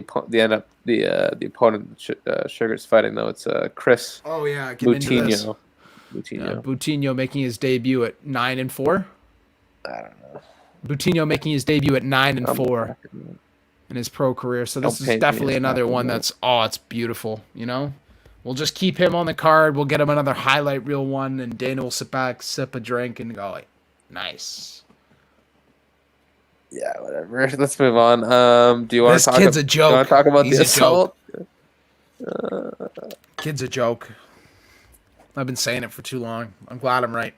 opponent Sugar's fighting though. It's Chris. Oh yeah, Moutinho. Moutinho making his debut at 9-4. I don't know. Moutinho making his debut at 9-4 in his pro career. So this is definitely another one that's it's beautiful. You know, we'll just keep him on the card. We'll get him another highlight reel one, and Dana will sit back, sip a drink, and go like, nice. Yeah, whatever. Let's move on. Do you want to talk? Kid's a joke. Do you want to talk about the assault? Kid's a joke. I've been saying it for too long. I'm glad I'm right.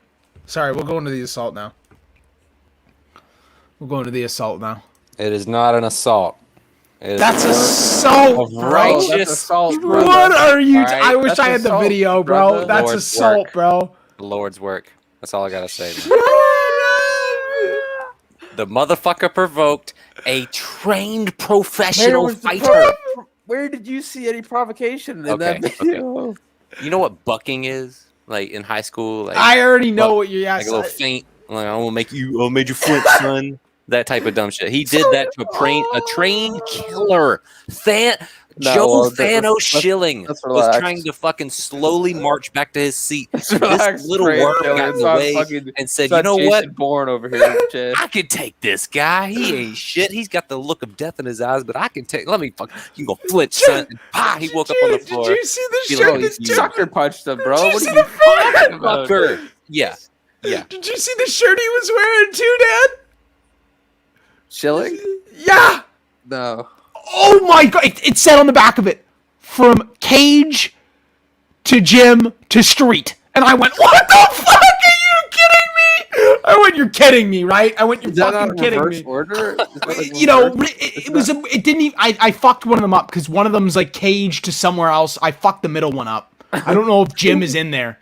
Sorry, we'll go into the assault now. It is not an assault. That's assault, bro. Righteous assault, bro. What are you? I wish I had the video, bro. Brother. That's assault, bro. The Lord's work. That's all I gotta say. The motherfucker provoked a trained professional fighter. Where did you see any provocation in that video? Okay. You know what bucking is? Like in high school? Like, I already know what you're asking. Like a little feint. Like, I made you flinch, son. That type of dumb shit. He did that to a trained killer. Joe Thanos Schilling let's was relax. trying to fucking slowly march back to his seat. Relax, This little Frank worm Kelly. got in It's the not way fucking- and said, it's "You not know what? Jason Bourne over here, Jay. I can take this guy. He ain't shit. He's got the look of death in his eyes, but I can take. Let me fuck. You go flinch, son." And he woke up on the floor. Did you see the Feeling shirt? like This you- dude- Sucker punched him, bro. Did you What see are you the talking about? Fucker. Yeah. Did you see the shirt he was wearing too, Dad? Schilling? Yeah. No. Oh my god! It said on the back of it, "From cage to gym to street," and I went, "What the fuck? Are you kidding me?" I went, "You're kidding me, right?" I went, "You're Is that fucking not kidding reverse me." order? Is that like You know, reverse? it was. It didn't even. I fucked one of them up because one of them's like cage to somewhere else. I fucked the middle one up. I don't know if gym is in there,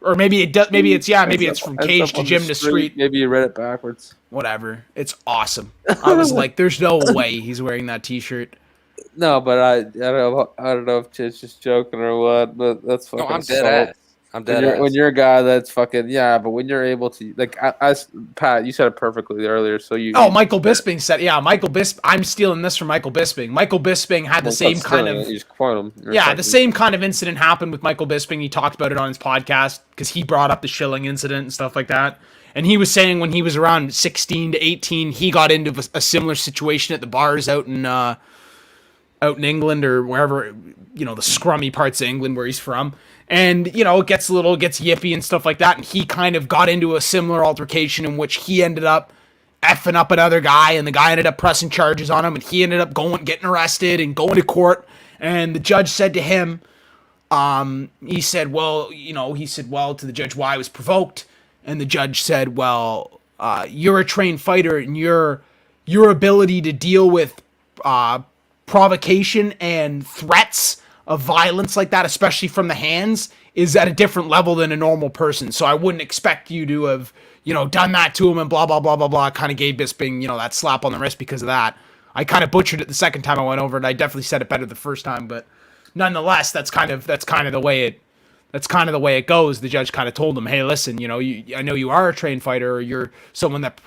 or maybe it does. Maybe it's Maybe it's from Ends cage up to on the gym to street. Maybe you read it backwards. Whatever. It's awesome. I was like, "There's no way he's wearing that T-shirt." No, but I don't know if it's just joking or what. But that's fucking. No, I'm dead assault. ass. I'm When dead you're, ass. when you're a guy that's fucking but when you're able to Pat, you said it perfectly earlier. So you. Oh, Michael Bisping said, Michael Bisping. I'm stealing this from Michael Bisping. Michael Bisping had the Well, same stop kind stealing of. it, you just quote him. You're Yeah, fucking- the same kind of incident happened with Michael Bisping. He talked about it on his podcast because he brought up the Schilling incident and stuff like that. And he was saying when he was around 16 to 18, he got into a similar situation at the bars out in England or wherever, the scrummy parts of England where he's from. And, it gets yippy and stuff like that. And he kind of got into a similar altercation in which he ended up effing up another guy, and the guy ended up pressing charges on him, and he ended up getting arrested and going to court. And the judge said to him, he said, well, to the judge, why I was provoked. And the judge said, well, you're a trained fighter, and your ability to deal with provocation and threats of violence like that, especially from the hands, is at a different level than a normal person. So I wouldn't expect you to have, done that to him and blah, blah, blah, blah, blah. Kind of gave Bisping, that slap on the wrist because of that. I kind of butchered it the second time I went over it. I definitely said it better the first time, but nonetheless, that's kind of the way it goes. The judge kind of told him, hey, listen, I know you are a trained fighter, or you're someone that,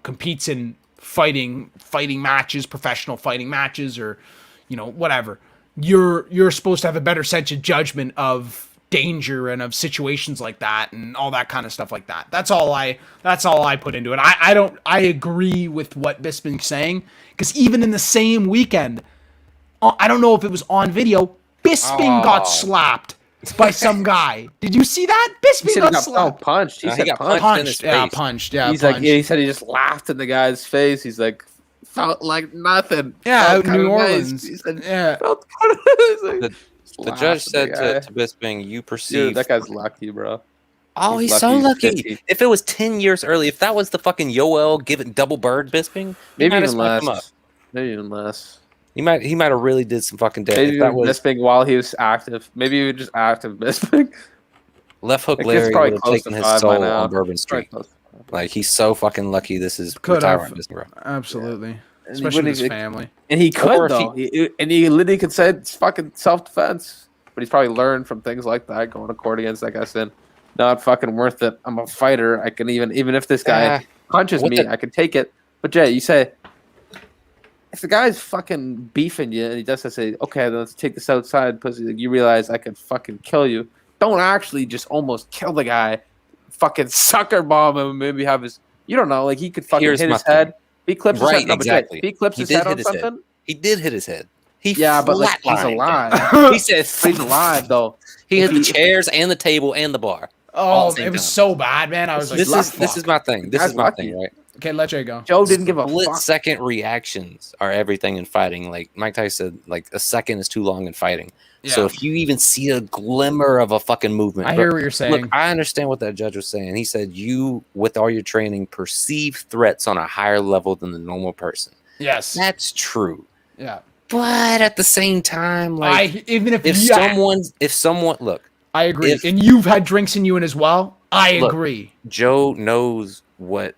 competes in fighting matches, professional fighting matches, or, whatever. You're supposed to have a better sense of judgment of danger and of situations like that and all that kind of stuff like that. That's all I put into it. I agree with what Bisping's saying, because even in the same weekend, I don't know if it was on video, Bisping got slapped by some guy. Did you see that? Bisping got slapped. Punched. He No, said he got punched. punched in his face. Punched. Yeah, He's punched. like, he said he just laughed in the guy's face. He's like, felt like nothing. Yeah, Felt out in New kinda nice. Orleans. He said, Yeah. felt kind of nice. The judge said to Bisping, "You perceive." Dude, that guy's lucky, bro. Oh, he's He's so lucky lucky. he's 50. If it was 10 years early, if that was the fucking Yoel giving double bird Bisping, Maybe might have even smacked him up. less. Maybe even less. He might have really did some fucking damage. Maybe If that even was Bisping while he was active. Maybe even just active Bisping. left hook Like, it's Larry probably would have close taken to his 5 by soul now. on Bourbon Probably Street. close. Like, he's so fucking lucky. This is Could have. retirement, Bisping, bro. Absolutely. And Especially with wouldn't- his family. And he Or could if though. He literally could say it's fucking self-defense. But he's probably learned from things like that, going to court against that guy, saying, "Not fucking worth it. I'm a fighter. I can even if this guy punches what me, the- I can take it." But Jay, you say, if the guy's fucking beefing you and he does say, "Okay, then let's take this outside," because you realize I could fucking kill you. Don't actually just almost kill the guy. Fucking sucker bomb him and maybe have his. You don't know. Like he could fucking Here's hit my his head. If he clips his Right, head. No, but Jay, exactly. if he clips He his did head hit on his head. something. He did hit his head. He Yeah, but like he's flatlined. alive. He said He's alive though. He hit the chairs and the table and the bar. Oh, at the same it was time. so bad, man. I was like, This is my thing. This Guy's is my lucky. thing, right? okay, let Jay go. Joe didn't give a Split fuck. second reactions are everything in fighting. Like Mike Tyson said, like a second is too long in fighting. So Yeah. if you even see a glimmer of a fucking movement, I hear what you're saying. Look, I understand what that judge was saying. He said you, with all your training, perceive threats on a higher level than the normal person. Yes. That's true. Yeah. But at the same time, like if someone look, I agree. if- And you've had drinks in you and as well. I Look, agree. Joe knows what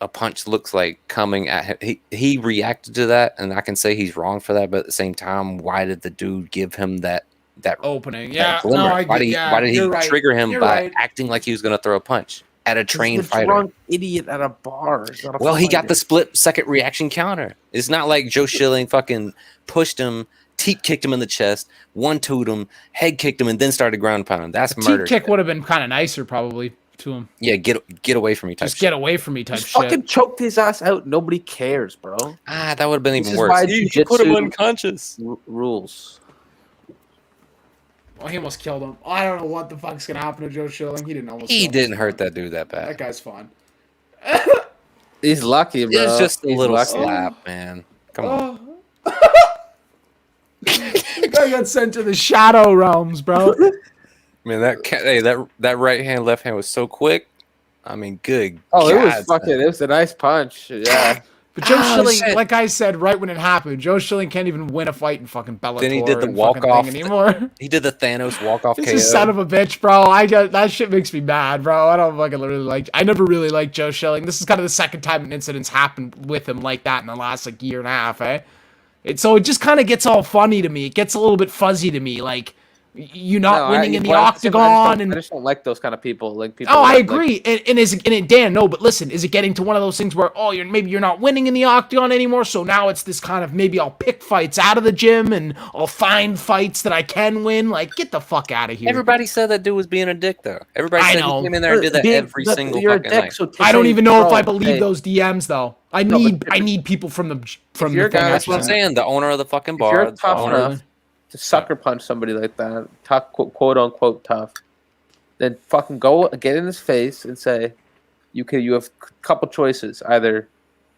a punch looks like coming at him. He reacted to that, and I can say he's wrong for that. But at the same time, why did the dude give him that Opening. that Yeah. glimmer? No, I why did he you're right. trigger him You're by right. acting like he was going to throw a punch at a trained He's a fighter? drunk idiot at a bar. He's not a Well, he got fighter. the split second reaction counter. It's not like Joe Schilling fucking pushed him teep kicked him in the chest, 1-2'd him, head kicked him, and then started ground pounding. That's murder. Teep kick would have been kind of nicer, probably, to him. Yeah, get away from me type Just shit. get away from me type Just shit. fucking choked his ass out. Nobody cares, bro. That would have been This even is worse. why You jiu-jitsu put him unconscious. Rules. Oh, he almost killed him. I don't know what the fuck's gonna happen to Joe Schilling. He didn't almost. He kill him. didn't hurt that dude that That bad. guy's fine. He's lucky, bro. It was just a He's little lucky. slap, man. Come on. The guy got sent to the shadow realms, bro. Man, that right hand, left hand was so quick. I mean, good. Oh, God, it was fucking. It was a nice punch. Yeah. But Joe Schilling, shit. like I said right when it happened, Joe Schilling can't even win a fight in fucking Bellator. Then he did the and walk fucking off thing anymore. He did the Thanos walk off He's KO. a son of a bitch, bro. That shit makes me mad, bro. I don't fucking really like. I never really liked Joe Schilling. This is kind of the second time an incident's happened with him like that in the last like year and a half, eh? So it just kind of gets all funny to me. It gets a little bit fuzzy to me, like you not winning in the octagon I and. just don't like those kind of people. Like people. Oh, I that, agree. And Dan, no, but listen, is it getting to one of those things where maybe you're not winning in the octagon anymore, so now it's this kind of maybe I'll pick fights out of the gym and I'll find fights that I can win. Like, get the fuck out of here. Everybody said that dude was being a dick, though. Everybody I said know. he came in there and did that every single you're a fucking dick, night. so I don't even know if I believe hey, those DMs though. I No, need but- people from the you're a guy thing. That's what I'm saying. The owner of the fucking If you're bar. tough the owner enough to sucker punch somebody like that, tough, quote unquote tough, then fucking go get in his face and say, you have a couple choices. Either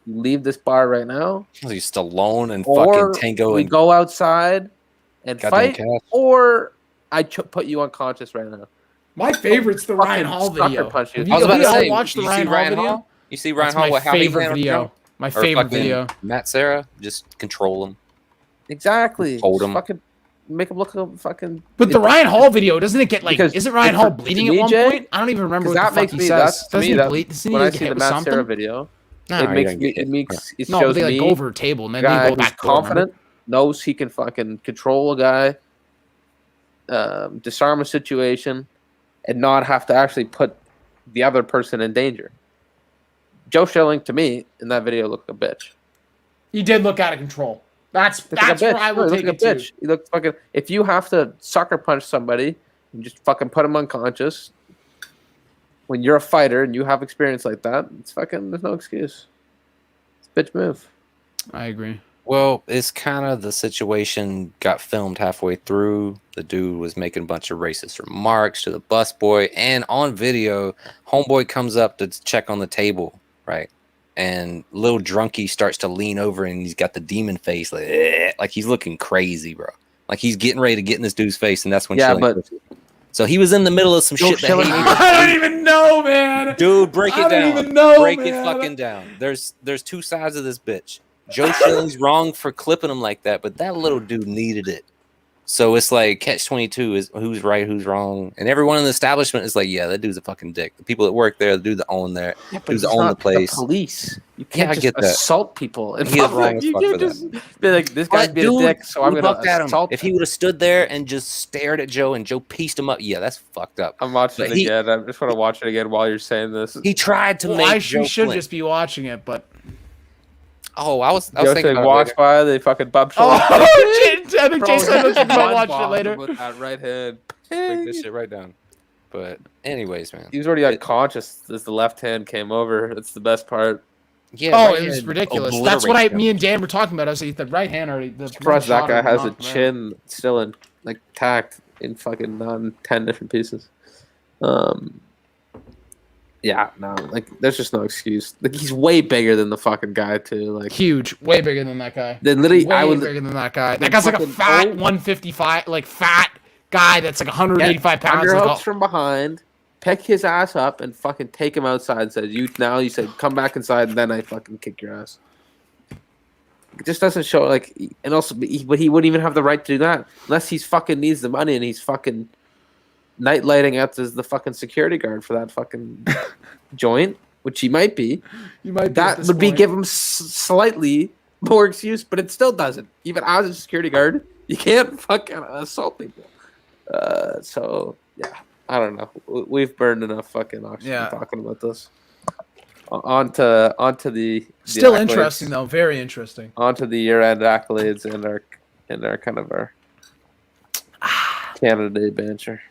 you leave this bar right now, He's Stallone and or fucking Tango we and go outside and Goddamn fight, Cass. or I put you unconscious right now. My favorite's the Ryan Fucking Hall sucker video. punch you. Have I was you, about have to you all say, watched the you Ryan see Hall Ryan video? Hall? You see Ryan That's Hall? my How he favorite handled video. him? My Or favorite fucking video. Matt Serra, just control him. Exactly. Hold Just him. Fucking make him look like a fucking. But the Ryan Hall video, doesn't it get like? Because Isn't Ryan it's Hall for- bleeding to at me, one Jay, point? I don't even remember what Because the that fuck makes he me. says. That's to Doesn't me he that. bleed? Doesn't When he I get see hit the with Matt something? Serra video, No, it you makes don't me. get hit. It No, shows but they me like go over a table and then guy they go who's back. Confident. confident, knows he can fucking control a guy, disarm a situation, and not have to actually put the other person in danger. Joe Schilling, to me, in that video, looked like a bitch. He did look out of control. That's Looked like a where bitch. I will No, he take looked it like a to. bitch. He looked fucking. If you have to sucker punch somebody and just fucking put him unconscious, when you're a fighter and you have experience like that, it's fucking. There's no excuse. It's a bitch move. I agree. Well, it's kind of the situation got filmed halfway through. The dude was making a bunch of racist remarks to the busboy, and on video, homeboy comes up to check on the table, right? And little drunkie starts to lean over, and he's got the demon face, like he's looking crazy, bro. Like he's getting ready to get in this dude's face, and that's when Yeah, Schilling but- pushed it. So he was in the middle of some Joe shit that Schilling he needs- I don't even know, man. Dude, break I it don't down. even know, break man. it fucking down. There's two sides of this bitch. Joe Schilling's wrong for clipping him like that, but that little dude needed it. So it's like catch-22 is who's right, who's wrong, and everyone in the establishment is like, yeah, that dude's a fucking dick. The people that work there, the dude that own there, Yeah, but who's he's own the not place. police. You Yeah, can't I just get that. assault people. In He is public. wrong as You fuck can't for that. just be like, this guy's But being a dick, so I'm we gonna looked at him. assault If he would have stood there and just stared at Joe and Joe pieced him up, yeah, that's fucked up. I'm watching But it he- again. I just want to watch it again while you're saying this. He tried to Well, make we Joe should flinch. just be watching it, but Oh, I was Joe thinking said, about it watch later. by, they fucking bump oh, shoulder. I think Jason said about watching it One later. bomb with that right hand. Break this shit right down. But anyways, man. He was already unconscious as the left hand came over. That's the best part. Yeah, Oh, right it was hand ridiculous. That's what obliterates him. me and Dan were talking about. I was like, the right hand already. The Surprised that shot guy already has a knocked him out. chin still in like tacked in fucking 10 different pieces. Yeah, no, like there's just no excuse. Like he's way bigger than the fucking guy too. Like Huge, way bigger than that guy. then literally, Way I would. bigger than that guy. That guy's like a fucking fat old- 155, like fat guy that's like 185 pounds. Like, Underhooks from behind, pick his ass up and fucking take him outside. And says you now. You said come back inside, and then I fucking kick your ass. It just doesn't show like, and also, but he wouldn't even have the right to do that unless he's fucking needs the money and he's fucking night lighting out as the fucking security guard for that fucking joint, which he might be. you might be at That this would be point. give him slightly more excuse, but it still doesn't. Even as a security guard, you can't fucking assault people. So yeah, I don't know. We've burned enough fucking oxygen talking about this. Onto the Still accolades. interesting though, very interesting. Onto the year-end accolades and our in our kind of our Canada banter.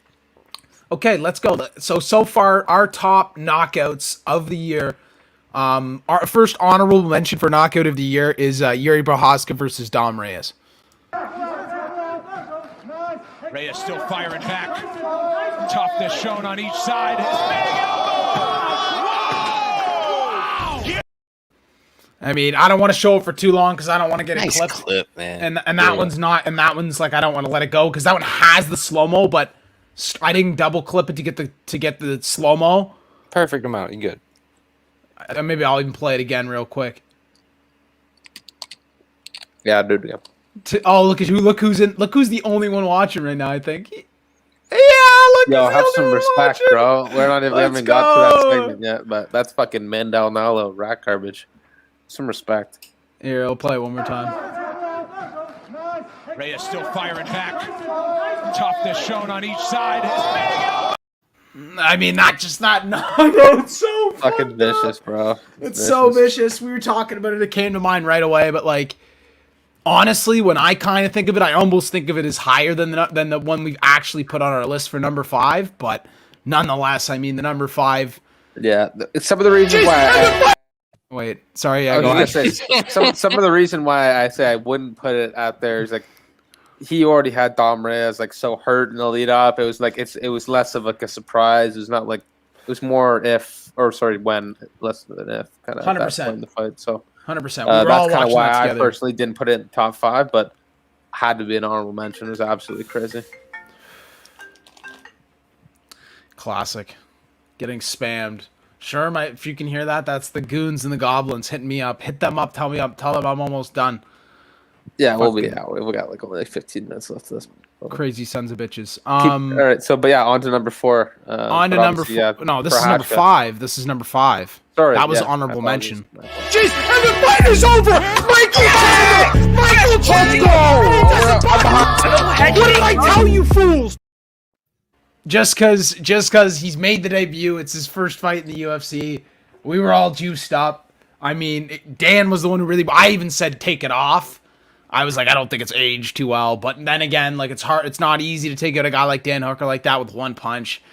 Okay, let's go. So far, our top knockouts of the year. Our first honorable mention for knockout of the year is Yuri Prochazka versus Dom Reyes. Reyes still firing back. Toughness shown on each side. Big elbow! I mean, I don't want to show it for too long because I don't want to get it clipped. Clip, man. And that one's not. And that one's like I don't want to let it go because that one has the slow mo, but I didn't double clip it to get the slow mo. Perfect amount. You good? Maybe I'll even play it again real quick. Yeah, dude. Yeah. Look who's in. Look who's the only one watching right now. I think. Look. Yo, who's have the some only one respect, watching. bro. We haven't got to that segment yet, but that's fucking Mandel Nalo rat garbage. Some respect. Here, I'll play it one more time. Reyes still firing back. Toughness shown on each side. Big elbow! I mean, not it's so Fucking vicious, bro. It's so vicious. We were talking about it. It came to mind right away. But like, honestly, when I kind of think of it, I almost think of it as higher than the one we've actually put on our list for number 5. But nonetheless, I mean, the number 5. Yeah, it's some of the reasons why. Wait, sorry. I was gonna say some of the reason why I say I wouldn't put it out there is like he already had Dom Reyes like so hurt in the lead up. It was like it was less of like a surprise. It was not like it was more when less than if kind of 100% in the fight. So 100%. That's kind of why I personally didn't put it in the top 5, but had to be an honorable mention. It was absolutely crazy. Classic. Getting spammed. Sure, if you can hear that, that's the goons and the goblins hitting me up. Hit them up. Tell them I'm almost done. Yeah, we'll be out. We got like only like 15 minutes left of this. Crazy sons of bitches. All right, so but yeah, on to number 4. On to number 4. Yeah, no, this is number 5. This is number 5 Sorry, that was honorable mention. Jeez, and the fight is over! Michael What did I tell you, fools? Just cause he's made the debut, it's his first fight in the UFC. We were all juiced up. I mean, Dan was the one who really. I even said take it off. I was like, I don't think it's aged too well. But then again, like it's hard. It's not easy to take out a guy like Dan Hooker like that with one punch.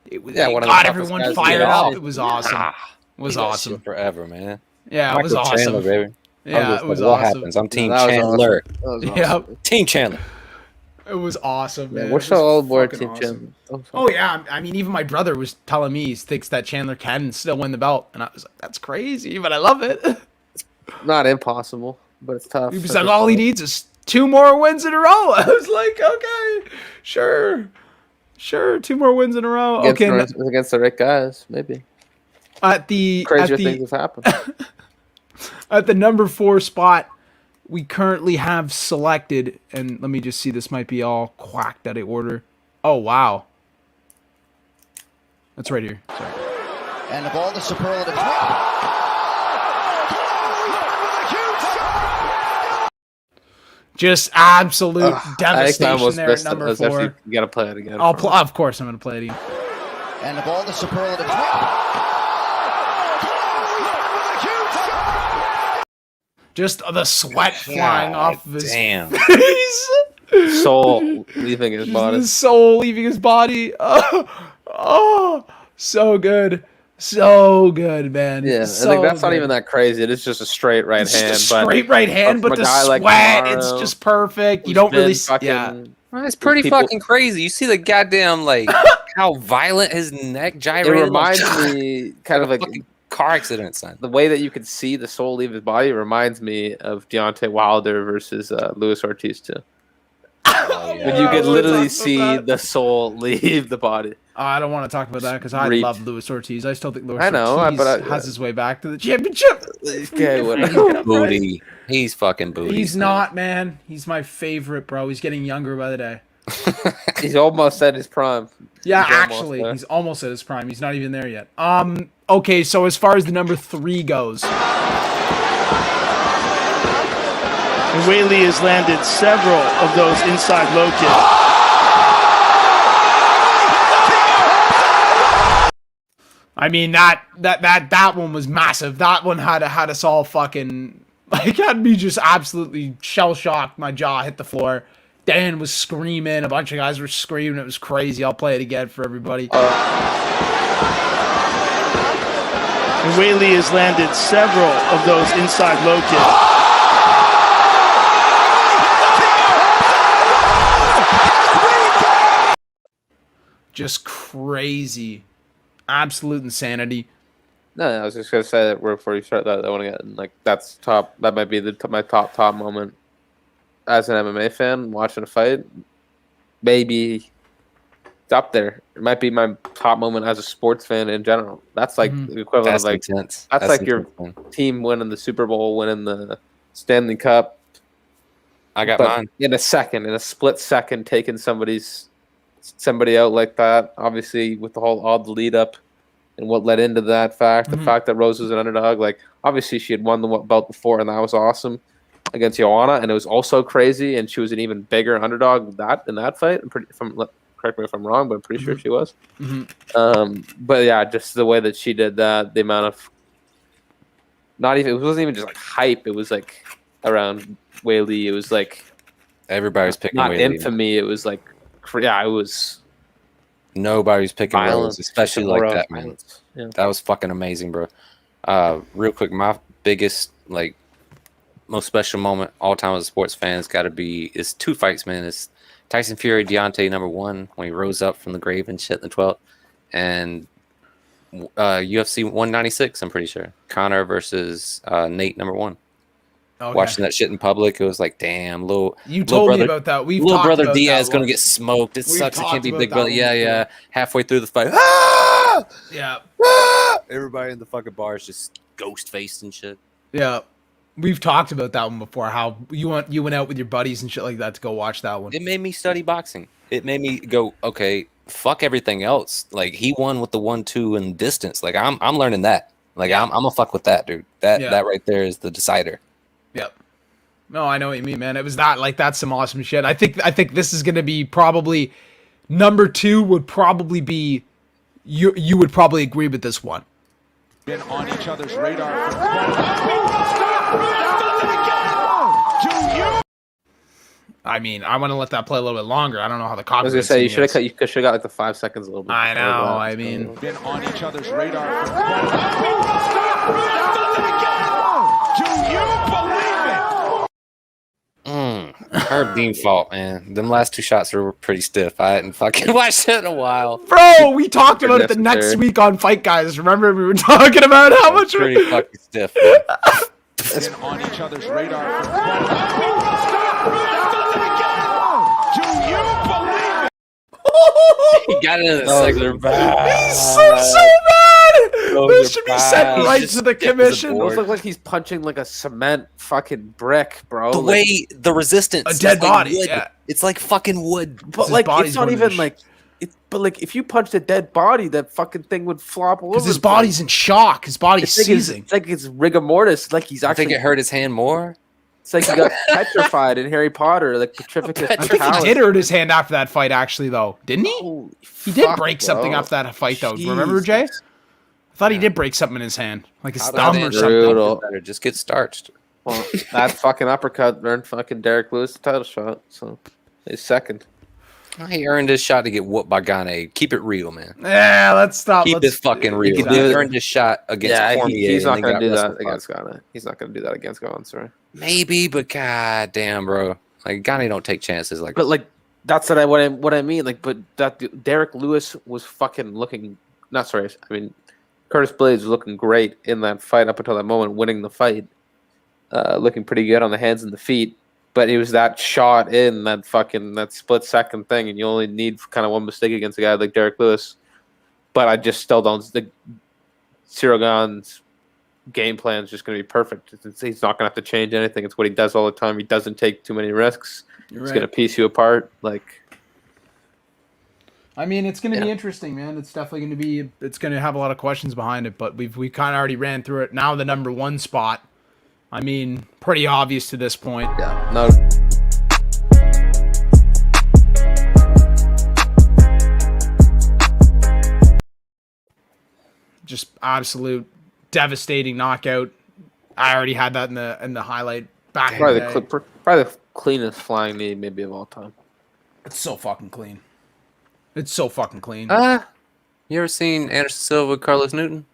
It got everyone fired up. It was awesome. It was awesome. Forever, man. Yeah, it was awesome. Chandler, baby. Yeah, it was what awesome. happens? I'm Team Chandler. Awesome. Yeah, Team Chandler. it was awesome, man. We're so old, boy, fucking Team awesome. Chandler. Oh yeah, I mean, even my brother was telling me he thinks that Chandler can still win the belt, and I was like, that's crazy, but I love it. Not impossible, but it's tough. He said all he needs is 2 more wins in a row. I was like, okay, sure, 2 more wins in a row. Against the right guys, maybe. Crazier things have happened. At the number 4 spot, we currently have selected, and let me just see, this might be all quacked out of order. Oh, wow. That's right here. Sorry. And of all the superlatives, just absolute devastation there at number 4. You gotta play it again. Of course, I'm gonna play it again. and of all the superlatives, just the sweat flying off of his face. Soul leaving his body. His soul leaving his body. Oh, so good. So good, man. Yeah, so I think that's good. not even that crazy. It is just a straight right hand. Just a straight right hand, but the sweat, like it's just perfect. You don't really... Well, it's pretty fucking crazy. You see the goddamn, like, how violent his neck gyrated? It reminds me kind of like... car accident sign. The way that you could see the soul leave his body reminds me of Deontay Wilder versus Luis Ortiz too. When you could literally see the soul leave the body. I don't want to talk about that because I love Luis Ortiz. I still think Luis Ortiz has his way back to the championship. Okay, whatever. Booty. He's fucking booty. He's not, man. He's my favorite, bro. He's getting younger by the day. He's almost at his prime. Yeah, actually, he's almost at his prime. He's not even there yet. Okay, so as far as the number 3 goes, and Whaley has landed several of those inside low kicks. I mean that one was massive. That one had us all fucking Like, had me just absolutely shell-shocked. My jaw hit the floor. Dan was screaming. A bunch of guys were screaming. It was crazy. I'll play it again for everybody. And Wychelle has landed several of those inside low kicks. Just crazy. Absolute insanity. No, I was just gonna say that before you start that, I want to get like that's top. That might be my top moment as an MMA fan watching a fight. Maybe it's up there. It might be my top moment as a sports fan in general. That's like the equivalent of like intense. That's like your team winning the Super Bowl, winning the Stanley Cup. I got mine in a split second, taking somebody out like that. Obviously, with all the lead up. And what led into that fact, the fact that Rose was an underdog, like obviously she had won the belt before, and that was awesome against Joanna, and it was also crazy, and she was an even bigger underdog in that fight. Correct me if I'm wrong, but I'm pretty sure she was. But yeah, just the way that she did that, the amount of it wasn't even just like hype. It was like around Wychelle. It was like everybody was picking not Wychelle. infamy. It was like it was. Nobody's picking Rose, especially like that, man. Yeah. That was fucking amazing, bro. Real quick, my biggest, like, most special moment all time as a sports fan has got to be is 2 fights, man. It's Tyson Fury, Deontay #1 when he rose up from the grave and shit in the 12th, and UFC 196. I'm pretty sure Conor versus Nate #1. Okay. Watching that shit in public, it was like, damn, you told me about that. Little brother Diaz gonna get smoked. It sucks. It can't be big brother. Yeah. Halfway through the fight, yeah. Everybody in the fucking bar is just ghost faced and shit. Yeah, we've talked about that one before. How you went out with your buddies and shit like that to go watch that one. It made me study boxing. It made me go, okay, fuck everything else. Like he won with the 1-2 in distance. Like I'm learning that. Like I'm gonna fuck with that, dude. That right there is the decider. Yep. No, I know what you mean, man. It was that's some awesome shit. I think this is gonna be probably #2 would probably be you would probably agree with this one. Been on each other's radar. I mean, I want to let that play a little bit longer. I don't know how the copyright. I was gonna say you should have got like the 5 seconds a little bit. I know. I mean, been on each other's radar. Do you believe it? Herb Dean fault, man. Them last 2 shots were pretty stiff. I hadn't fucking watched it in a while. Bro, we talked about it the next week on Fight Guys. Remember we were talking about how much pretty fucking stiff. Been on each other's radar. Do you believe it? He got it in the second. He's so bad. This should be sent right to the commission. Those look like he's punching like a cement fucking brick, bro. The way the resistance, a dead body. Wood. Yeah, it's like fucking wood. But like, it's not even like. But like, if you punched a dead body, that fucking thing would flop all over. Because his body's in shock. His body's seizing. It's like it's rigor mortis. Like he's actually. I think it hurt his hand more. It's like he got petrified in Harry Potter, like Petrificus. I think he did hurt his hand after that fight, actually, though, didn't he? He did break something after that fight, though. Remember, Jay? I thought he did break something in his hand, like his thumb or something. Just get starched. Well, that fucking uppercut earned fucking Derek Lewis the title shot, so he's second. He earned his shot to get whooped by Gane. Keep it real, man. Yeah, let's stop. Keep this fucking real. He earned his shot against Cormier. He's not going to do that against Gane. He's not going to do that against Gane, sorry. Maybe, but god damn, bro. Like, Gane don't take chances like that. But, like, that's what I mean. Like, but that Derek Lewis was fucking looking... Not sorry. I mean, Curtis Blades was looking great in that fight up until that moment, winning the fight. Looking pretty good on the hands and the feet. But it was that shot in that split second thing, and you only need kind of one mistake against a guy like Derek Lewis. But I just still don't think Cyril Gane's game plan is just going to be perfect. He's not going to have to change anything. It's what he does all the time. He doesn't take too many risks. He's going to piece you apart. Like, I mean, it's going to be interesting, man. It's definitely going to be. It's going to have a lot of questions behind it. But we kind of already ran through it. Now the #1 spot. I mean, pretty obvious to this point. Yeah. No. Just absolute devastating knockout. I already had that in the highlight back in Probably the day. probably the cleanest flying knee maybe of all time. It's so fucking clean. It's so fucking clean. You ever seen Anderson Silva, Carlos Newton?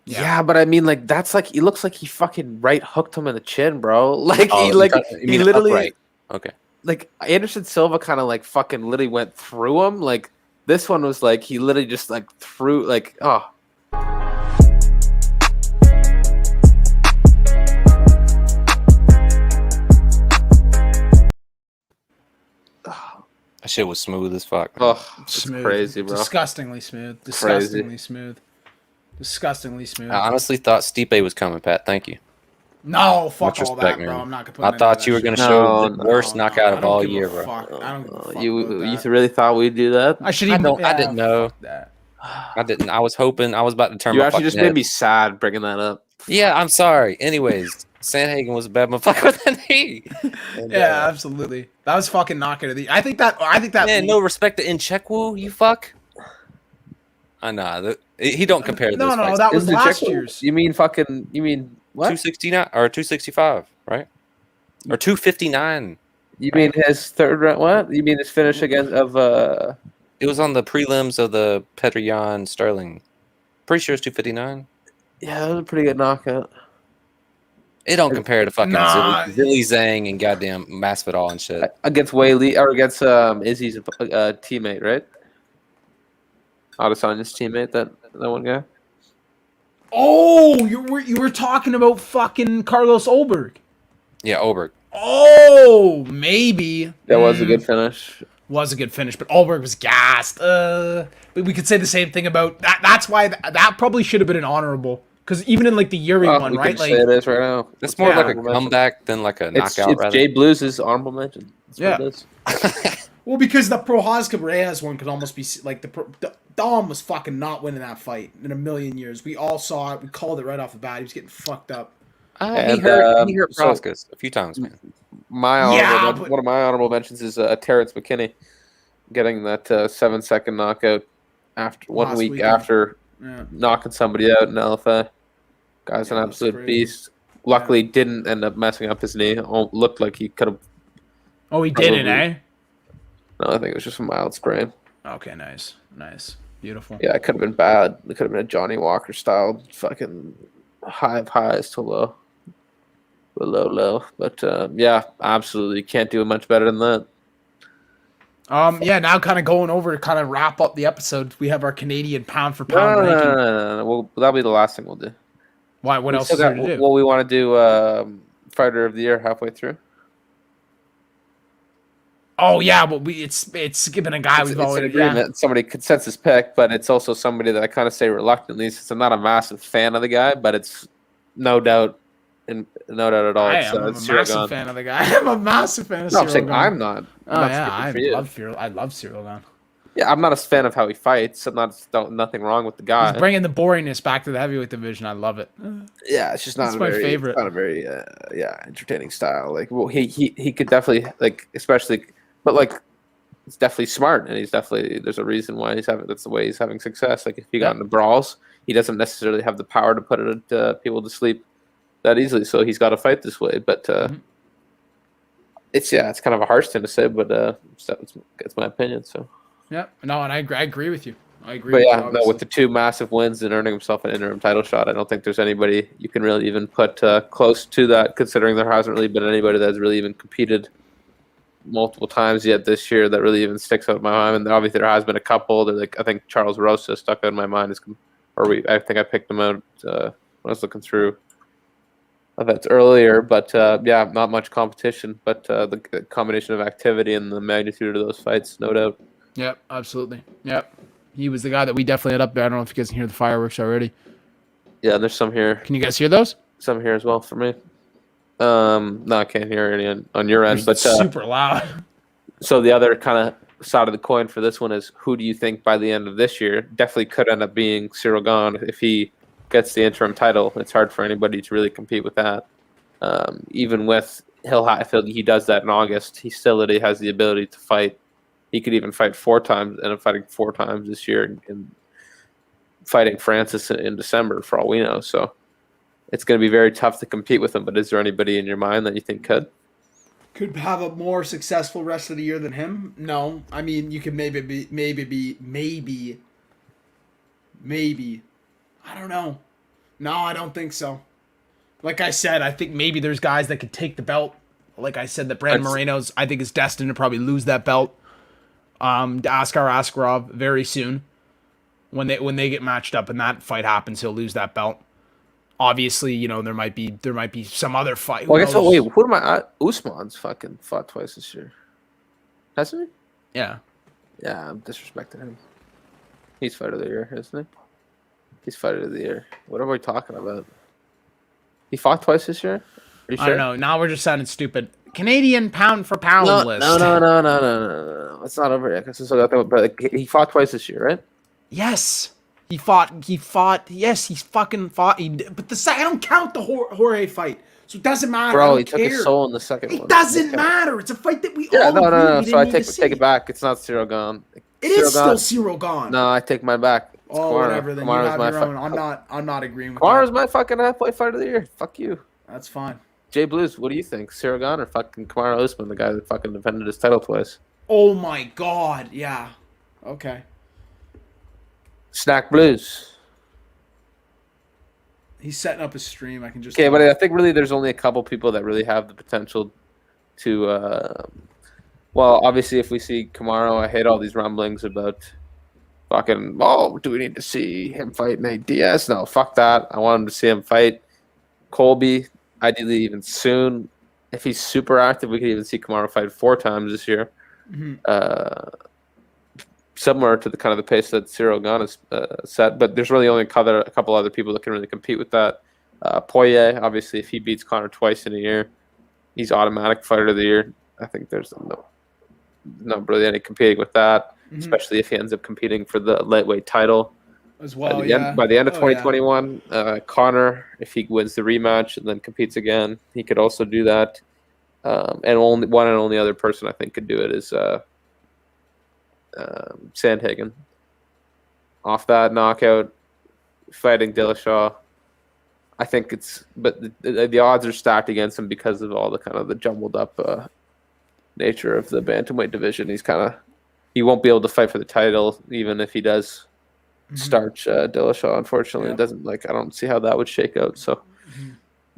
Yeah, but I mean, like that's like he looks like he fucking right hooked him in the chin, bro. Like Oh, he literally upright. Okay. like Anderson Silva kind of like fucking literally went through him. Like this one was like he literally just like threw like oh. That shit was smooth as fuck. Oh, it's Smooth. crazy, bro. Disgustingly smooth. Disgustingly smooth. Disgustingly smooth. I honestly thought Stipe was coming, Pat. Thank you. No, fuck Much all respect, that, bro. man. I'm not gonna put I thought you were gonna show the worst knockout of all year, bro. I don't give a fuck You about that. really thought we'd do that? I should even. I didn't know. That. I didn't. I was hoping. I was about to turn. You my actually fucking just head. made me sad bringing that up. Yeah, I'm sorry. Anyways, Sandhagen was a bad motherfucker with a knee. And, Yeah, absolutely. That was fucking knockout of the. I think that. man, no respect to Nchekwu, you fuck. I know. He don't compare to No, those no, fights. that was Is the last check- year's. You mean fucking? You mean what? 269 or 265, right? Or 259. You mean his third round? What? You mean his finish against of It was on the prelims of the Petroyan Sterling. Pretty sure it's 259. Yeah, that was a pretty good knockout. It don't compare to fucking Nah. Zilly Zhang and goddamn Masvidal and shit. Against Whaley or against Izzy's teammate, right? Adesanya's teammate, that one guy. Oh, you were talking about fucking Carlos Olberg. Yeah, Oberg. Oh, maybe. That was a good finish. Was a good finish, but Olberg was gassed. But we could say the same thing about that. That's why that probably should have been an honorable. Because even in like the Yuri one, We right? can say it is right now. It's more Yeah. like a comeback than like a It's knockout. Rather. Jay Blues' honorable mention. That's Yeah. what it is. Well, because the Prochazka Reyes one could almost be like the Dom was fucking not winning that fight in a million years. We all saw it. We called it right off the bat. He was getting fucked up. He And, hurt so- Proskus a few times, man. But- One of my honorable mentions is Terrence McKinney getting that 7-second knockout after 1 Last week weekend. after Yeah. knocking somebody out in LFA. Guy's an Yeah, that's absolute crazy. beast. Luckily, didn't end up messing up his knee. Looked like he could have. Oh, he didn't, Probably. eh? No, I think it was just a mild sprain. Okay, nice. Beautiful. Yeah, it could have been bad. It could have been a Johnny Walker style fucking high of highs to low. Low. But yeah, absolutely. Can't do much better than that. Yeah, now kind of going over to kind of wrap up the episode. We have our Canadian pound for pound ranking. No. Well, that'll be the last thing we'll do. Why? What We else still is there got- to do? Well, we want to do Fighter of the Year halfway through. Oh yeah, but it's given a guy It's we've an already agreement. Somebody consensus pick, but it's also somebody that I kind of say reluctantly since I'm not a massive fan of the guy, but it's no doubt at all. I It's, am. I'm a Cyril massive Gane. fan of the guy. I'm a massive fan of No, I'm Cyril saying Gane. I'm not. Oh not yeah, speaking I for you. love Cyril. I love Cyril Gane. Yeah, I'm not a fan of how he fights. I'm nothing wrong with the guy. He's bringing the boringness back to the heavyweight division. I love it. Yeah, it's just not It's a my very, favorite. Not a very entertaining style. Like, well, he could definitely like, especially, but like, it's definitely smart, and there's a reason why that's the way he's having success. Like, if he got into brawls, he doesn't necessarily have the power to put people to sleep that easily, so he's got to fight this way. But it's kind of a harsh thing to say, but it's my opinion. So. Yeah, no, and I agree with you. I agree. But with yeah, you, no, obviously. with the two massive wins and earning himself an interim title shot, I don't think there's anybody you can really even put close to that, considering there hasn't really been anybody that's really even competed multiple times yet this year that really even sticks out in my mind. And obviously there has been a couple. I think Charles Rosa stuck out in my mind. I think I picked him out when I was looking through events earlier. But yeah, not much competition. But the combination of activity and the magnitude of those fights, no doubt. Yep, absolutely. Yep. He was the guy that we definitely had up there. I don't know if you guys can hear the fireworks already. Yeah, and there's some here. Can you guys hear those? Some here as well for me. No, I can't hear any on your end. They're But super loud. so the other kind of side of the coin for this one is who do you think by the end of this year definitely could end up being Cyril Gane if he gets the interim title? It's hard for anybody to really compete with that. Even with if he does that in August, he still has the ability to fight. He could even fight 4 times, end up fighting 4 times this year, and fighting Francis in December for all we know. So it's going to be very tough to compete with him. But is there anybody in your mind that you think could? Could have a more successful rest of the year than him? No. I mean, you could maybe. I don't know. No, I don't think so. Like I said, I think maybe there's guys that could take the belt. Like I said, that Brandon Moreno's, I think, is destined to probably lose that belt. Askar Askarov very soon. When they get matched up and that fight happens, he'll lose that belt. Obviously, you know, there might be some other fight. Well, I guess who am I? Usman's fucking fought twice this year, hasn't he? Yeah. Yeah, I'm disrespecting him. He's fighter of the year, isn't he? He's fighter of the year. What are we talking about? He fought twice this year? Are you sure? I don't know. Now we're just sounding stupid. Canadian pound for pound list. No. It's not over yet. But he fought twice this year, right? Yes. He fought. Yes, he's fucking fought. But I don't count the Jorge fight, so it doesn't matter. Bro, he took his soul in the second one. It doesn't matter. It's a fight that we all agree. No. So I take it back. It's not Cyril Gane. It is still Cyril Gane. No, I take my back. It's whatever. Then Kamara's you have your own. I'm not agreeing with Kamara's my fucking halfway fight of the year. Fuck you. That's fine. Jay Blues, what do you think? Cyril Gane or fucking Kamaru Usman, the guy that fucking defended his title twice? Oh my god. Yeah. Okay. Snack Blues. He's setting up a stream. I can just. Okay, but I think really there's only a couple people that really have the potential to. Well, obviously, if we see Kamaru, I hate all these rumblings about fucking. Oh, do we need to see him fight Nate Diaz? No, fuck that. I want him to see him fight Colby, ideally even soon. If he's super active, we could even see Kamaru fight 4 times this year. Mm-hmm. Similar to the kind of the pace that Cyril Gane has set, but there's really only a couple other people that can really compete with that. Poirier, obviously, if he beats Conor twice in a year, he's automatic fighter of the year. I think there's not really any competing with that, especially if he ends up competing for the lightweight title as well. By the end of 2021, Conor, if he wins the rematch and then competes again, he could also do that. And only other person I think could do it is Sandhagen. Off that knockout, fighting Dillashaw, I think but the odds are stacked against him because of all the kind of the jumbled up nature of the bantamweight division. He won't be able to fight for the title even if he does starch Dillashaw. Unfortunately, it doesn't I don't see how that would shake out. So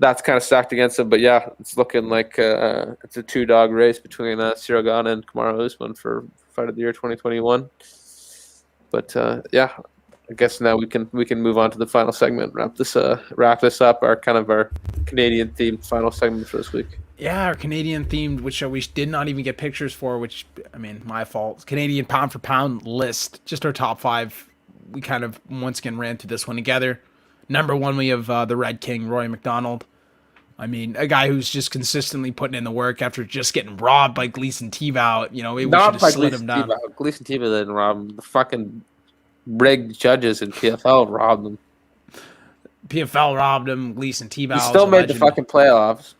that's kind of stacked against him. But yeah, it's looking like it's a 2-dog race between Cyril Gane and Kamaru Usman for fight of the year 2021. But yeah, I guess now we can move on to the final segment. Wrap this up. Our Canadian themed final segment for this week. Yeah, our Canadian themed, which we did not even get pictures for. Which I mean, my fault. Canadian pound for pound list. Just our top 5. We kind of once again ran through this one together. Number 1, we have the Red King, Rory McDonald. I mean, a guy who's just consistently putting in the work after just getting robbed by Gleason Tebow. You know, we should have slid him down. Gleason Tebow didn't rob him. The fucking rigged judges in PFL robbed him. PFL robbed him. Gleason Tebow. He still made the fucking playoffs,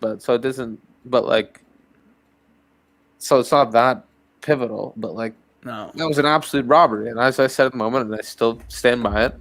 so it's not that pivotal. But no, that was an absolute robbery, and as I said at the moment, and I still stand by it.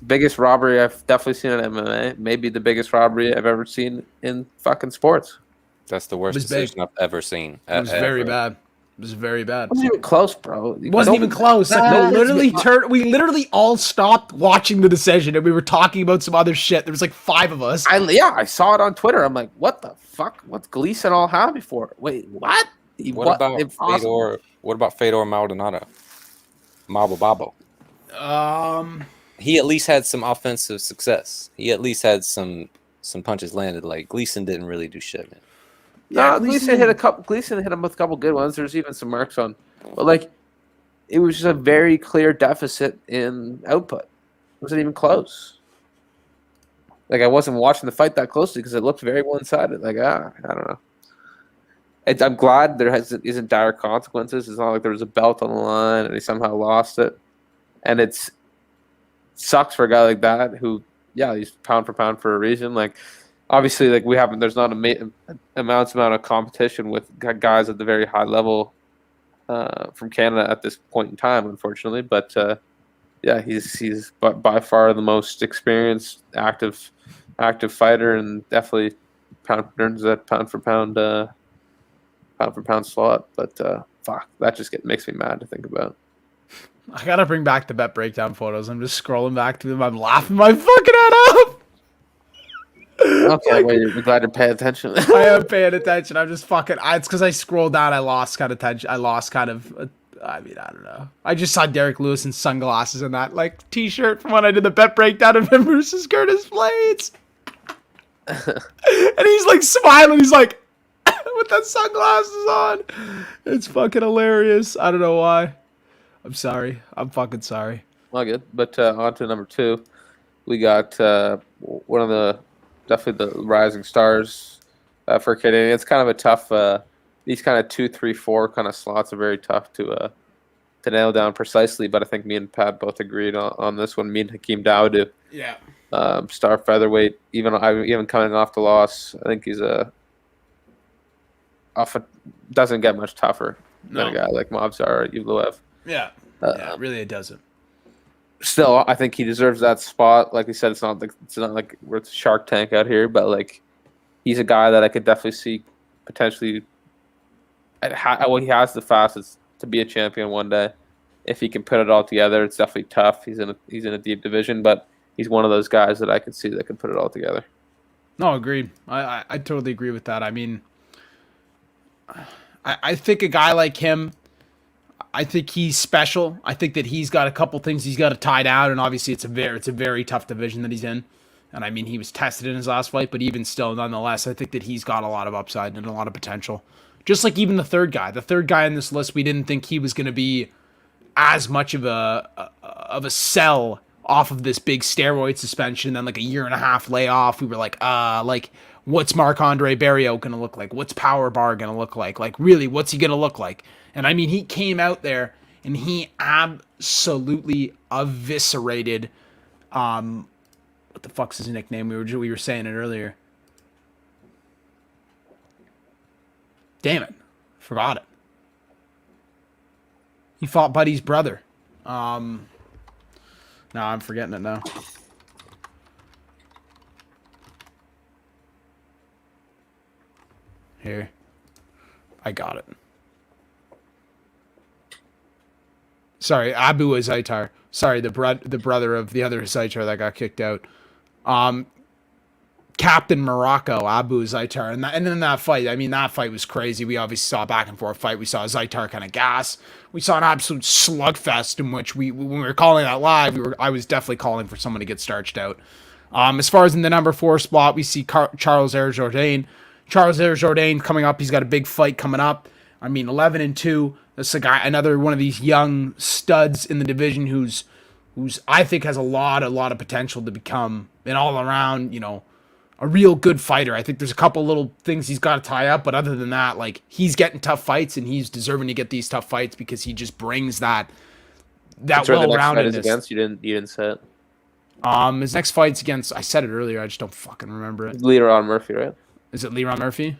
Biggest robbery I've definitely seen in MMA. Maybe the biggest robbery I've ever seen in fucking sports. That's the worst decision I've ever seen. It was very bad. It was very bad. It wasn't even close, bro. It wasn't even close. We literally all stopped watching the decision, and we were talking about some other shit. There was 5 of us. I saw it on Twitter. I'm like, what the fuck? What's Gleason all happy for? Wait, what? What about Fedor Maldonado? Mabo Babo. He at least had some offensive success. He at least had some punches landed. Gleason didn't really do shit, man. Yeah, Gleason hit him with a couple good ones. There's even some marks on, but it was just a very clear deficit in output. It wasn't even close. I wasn't watching the fight that closely because it looked very one-sided. I don't know. I'm glad there isn't dire consequences. It's not like there was a belt on the line and he somehow lost it, and it's sucks for a guy like that who, he's pound for pound for a reason. Obviously, there's not immense amount of competition with guys at the very high level from Canada at this point in time, unfortunately. But he's by far the most experienced active active fighter and definitely earns that pound for pound slot. But fuck, that just makes me mad to think about. I gotta bring back the bet breakdown photos. I'm just scrolling back through them. I'm laughing my fucking head off. Okay, well, you're glad to pay attention. I am paying attention. I'm just fucking. It's because I scrolled down. I lost kind of attention. I lost kind of. I mean, I don't know. I just saw Derek Lewis in sunglasses and that like T-shirt from when I did the bet breakdown of him versus Curtis Blades. And he's like smiling. He's like with the sunglasses on. It's fucking hilarious. I don't know why. I'm sorry. I'm fucking sorry. Well, good. But on to number 2. We got one of the definitely the rising stars for Keoni. It's kind of a tough. These kind of 2, 3, 4 kind of slots are very tough to nail down precisely. But I think me and Pat both agreed on this one. Me and Hakeem Dawodu. Yeah. Star featherweight. Even coming off the loss, I think he's doesn't get much tougher than a guy like Mobsar or Evloev. Yeah. Really, it doesn't. Still, I think he deserves that spot. Like we said, it's not like we're at Shark Tank out here, but like he's a guy that I could definitely see potentially. He has the fastest to be a champion one day. If he can put it all together, it's definitely tough. He's in a deep division, but he's one of those guys that I could see that can put it all together. No, agreed. I totally agree with that. I mean, I think a guy like him, I think he's special. I think that he's got a couple things he's got to tie down, and obviously it's a very tough division that he's in. And I mean, he was tested in his last fight, but even still, nonetheless, I think that he's got a lot of upside and a lot of potential. Just like even the third guy in this list, we didn't think he was going to be as much of a sell off of this big steroid suspension, then like a 1.5 year layoff. We were like, what's Marc-Andre Barriault going to look like? What's Power Bar going to look like? Like, really, what's he going to look like? And I mean, he came out there and he absolutely eviscerated, what the fuck's his nickname? We were saying it earlier. Damn it. Forgot it. He fought Buddy's brother. No, I'm forgetting it now. Here. I got it. Sorry, Abu Azaitar. Sorry, the brother of the other Azaitar that got kicked out. Captain Morocco, Abu Zaitar. And then that fight, I mean, that fight was crazy. We obviously saw a back and forth fight. We saw Zaitar kind of gas. We saw an absolute slugfest in which when we were calling that live, I was definitely calling for someone to get starched out. As far as in the number 4 spot, we see Charles Air Jourdain. Charles Air Jourdain coming up. He's got a big fight coming up. I mean, 11-2. That's a guy, another one of these young studs in the division who's I think has a lot of potential to become an all around, a real good fighter. I think there's a couple little things he's got to tie up, but other than that, like, he's getting tough fights and he's deserving to get these tough fights because he just brings that well-roundedness. Against you didn't say it. His next fight's against, I said it earlier, I just don't fucking remember it. Leroy Murphy, right? Is it Leroy Murphy?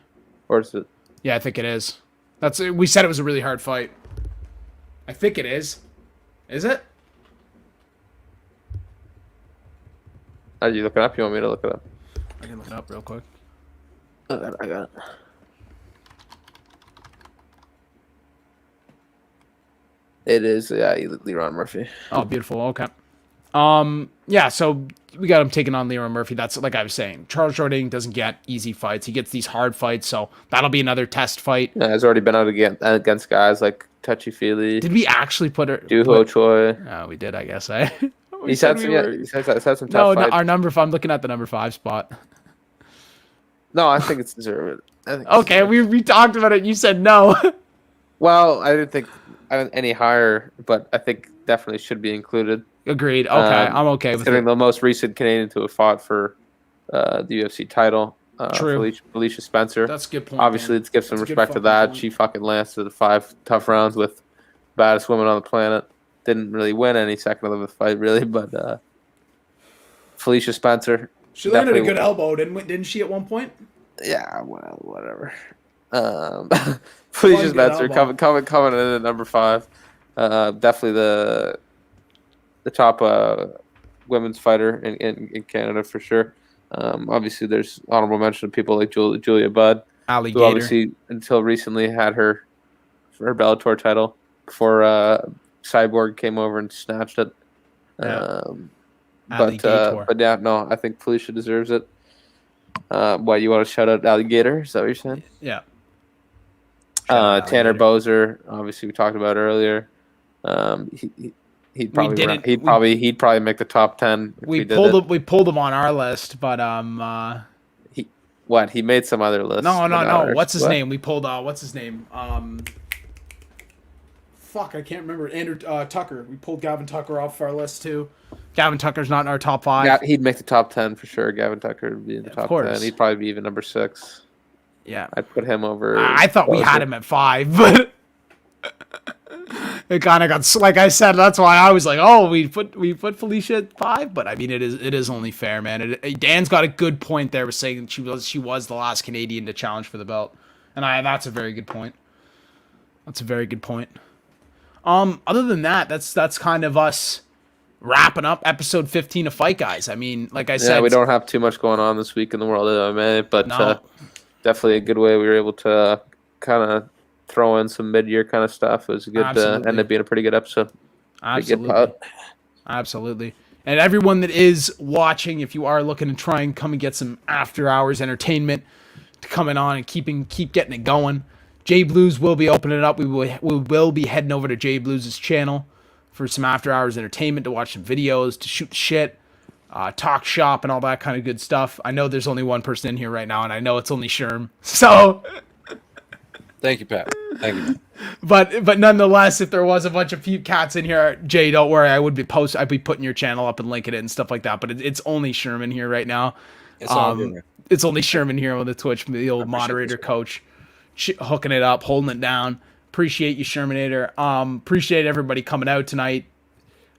Or is it? Yeah, I think it is. We said it was a really hard fight. I think it is. Is it? Are you looking up? You want me to look it up? I can look it up real quick. I got it. It is, Leroy Murphy. Oh, beautiful. Okay. Yeah, so we got him taking on Leroy Murphy. That's like I was saying. Charles Jourdain doesn't get easy fights. He gets these hard fights, so that'll be another test fight. Yeah, he's already been out against guys like Touchy Feely. Did we actually put her? Duho Choi. Oh, we did, I guess. He's had some tough fights. Our number 5. I'm looking at the number 5 spot. No, I think it's deserved. Okay, we talked about it. You said no. Well, I didn't think any higher, but I think definitely should be included. Agreed. Okay, I'm okay with it. Considering the most recent Canadian to have fought for the UFC title. True. Felicia Spencer. That's a good point. Obviously, let's give some respect to that. Point. She fucking lasted 5 tough rounds with the baddest woman on the planet. Didn't really win any second of the fight, really, but Felicia Spencer. She landed a good elbow, didn't she, at one point? Yeah, well, whatever. Felicia Spencer coming in at number 5. Definitely the top women's fighter in Canada for sure. Obviously, there's honorable mention of people like Julia Budd, Alligator. who obviously until recently had her Bellator title before Cyborg came over and snatched it. Yeah. But yeah, no, I think Felicia deserves it. What, you want to shout out Alligator? Is that what you're saying? Yeah. Tanner Bowser, obviously we talked about earlier. He'd probably make the top 10. We pulled him on our list, but he made some other list. No. What's his name? We pulled what's his name? Fuck, I can't remember. Andrew Tucker. We pulled Gavin Tucker off our list too. Gavin Tucker's not in our top 5. Yeah, he'd make the top 10 for sure. Gavin Tucker would be in the top 10. He'd probably be even number 6. Yeah, I'd put him over. I thought we had him at 5, but it kind of got, like I said, that's why I was like, oh, we put Felicia at 5. But I mean, it is only fair, man. Dan's got a good point there, with saying she was the last Canadian to challenge for the belt, and that's a very good point. That's a very good point. Other than that, that's kind of us wrapping up episode 15 of Fight Guys. I mean, like I said, we don't have too much going on this week in the world of MMA, but definitely a good way we were able to kind of throw in some mid-year kind of stuff. It was a good end up being a pretty good episode. Absolutely. And everyone that is watching, if you are looking to try and come and get some after hours entertainment coming on and keep getting it going, Jay Blues will be opening it up. We will be heading over to Jay Blues' channel for some after hours entertainment, to watch some videos, to shoot shit, talk shop, and all that kind of good stuff. I know there's only one person in here right now, and I know it's only Sherm. So, thank you, Pat. Thank you. But nonetheless, if there was a bunch of cats in here, Jay, don't worry. I'd be putting your channel up and linking it and stuff like that. But it's only Sherman here right now. It's only Sherman here on the Twitch, the old moderator coach. Hooking it up, holding it down. Appreciate you, Shermanator. Appreciate everybody coming out tonight.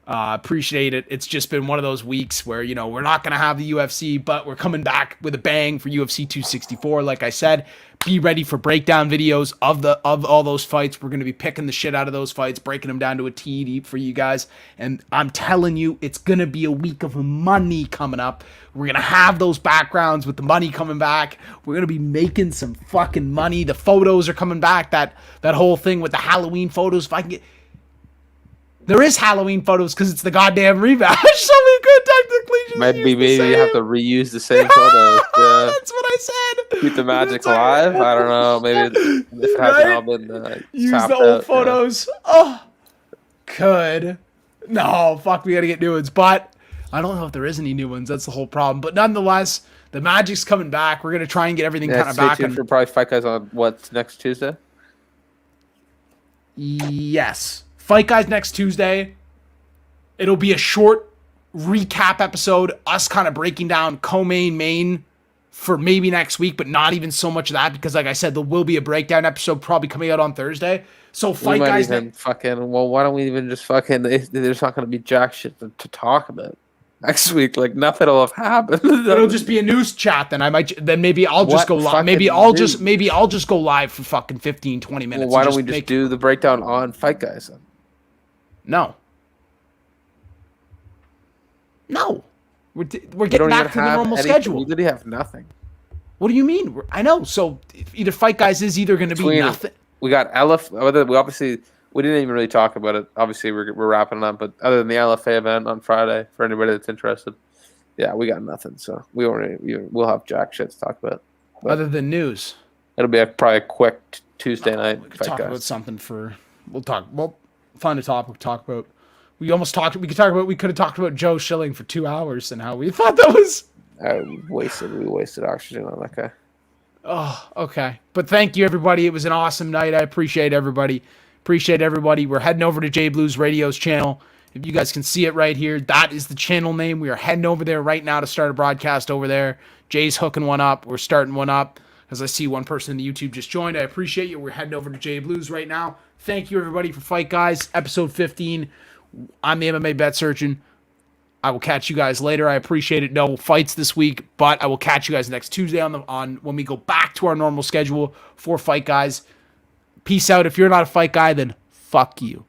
Appreciate it. It's just been one of those weeks where, we're not going to have the UFC, but we're coming back with a bang for UFC 264. Like I said, be ready for breakdown videos of all those fights. We're going to be picking the shit out of those fights, breaking them down to a T for you guys. And I'm telling you, it's going to be a week of money coming up. We're going to have those backgrounds with the money coming back. We're going to be making some fucking money. The photos are coming back. That whole thing with the Halloween photos. If I can get... There is Halloween photos because it's the goddamn rematch. So we could technically just maybe you have to reuse the same photos. Yeah. That's what I said. Keep the magic alive. I don't know. Maybe if it hasn't all been use the old photos. Oh, could. No, fuck. We gotta get new ones. But I don't know if there is any new ones. That's the whole problem. But nonetheless, the magic's coming back. We're gonna try and get everything kind of back. For probably Fight Guys on next Tuesday. Yes. Fight Guys next Tuesday. It'll be a short recap episode, us kind of breaking down co-main for maybe next week, but not even so much of that, because like I said, there will be a breakdown episode probably coming out on Thursday. So Fight Guys why don't we even just there's not going to be jack shit to talk about next week. Like nothing will have happened. It'll just be a news chat. Then maybe I'll just go live. Maybe I'll just go live for fucking 15, 20 minutes. Well, why don't we just do the breakdown on Fight Guys then? No. We're getting back to the normal schedule. We literally have nothing. What do you mean? I know. So either Fight Guys is either going to be nothing. We got LF. We didn't even really talk about it. Obviously, we're wrapping up. But other than the LFA event on Friday, for anybody that's interested, yeah, we got nothing. So we'll have jack shit to talk about. But other than news, it'll be probably a quick Tuesday night. We could talk about something We'll find a topic to talk about. We could have talked about Joe Schilling for 2 hours and how we thought that was. We wasted oxygen on that guy. Oh, okay. But thank you, everybody. It was an awesome night. I appreciate everybody. We're heading over to Jay Blues Radio's channel. If you guys can see it right here, that is the channel name. We are heading over there right now to start a broadcast over there. Jay's hooking one up. We're starting one up. As I see one person in the YouTube just joined. I appreciate you. We're heading over to Jay Blues right now. Thank you, everybody, for Fight Guys, episode 15. I'm the MMA Bet Surgeon. I will catch you guys later. I appreciate it. No fights this week, but I will catch you guys next Tuesday on when we go back to our normal schedule for Fight Guys. Peace out. If you're not a fight guy, then fuck you.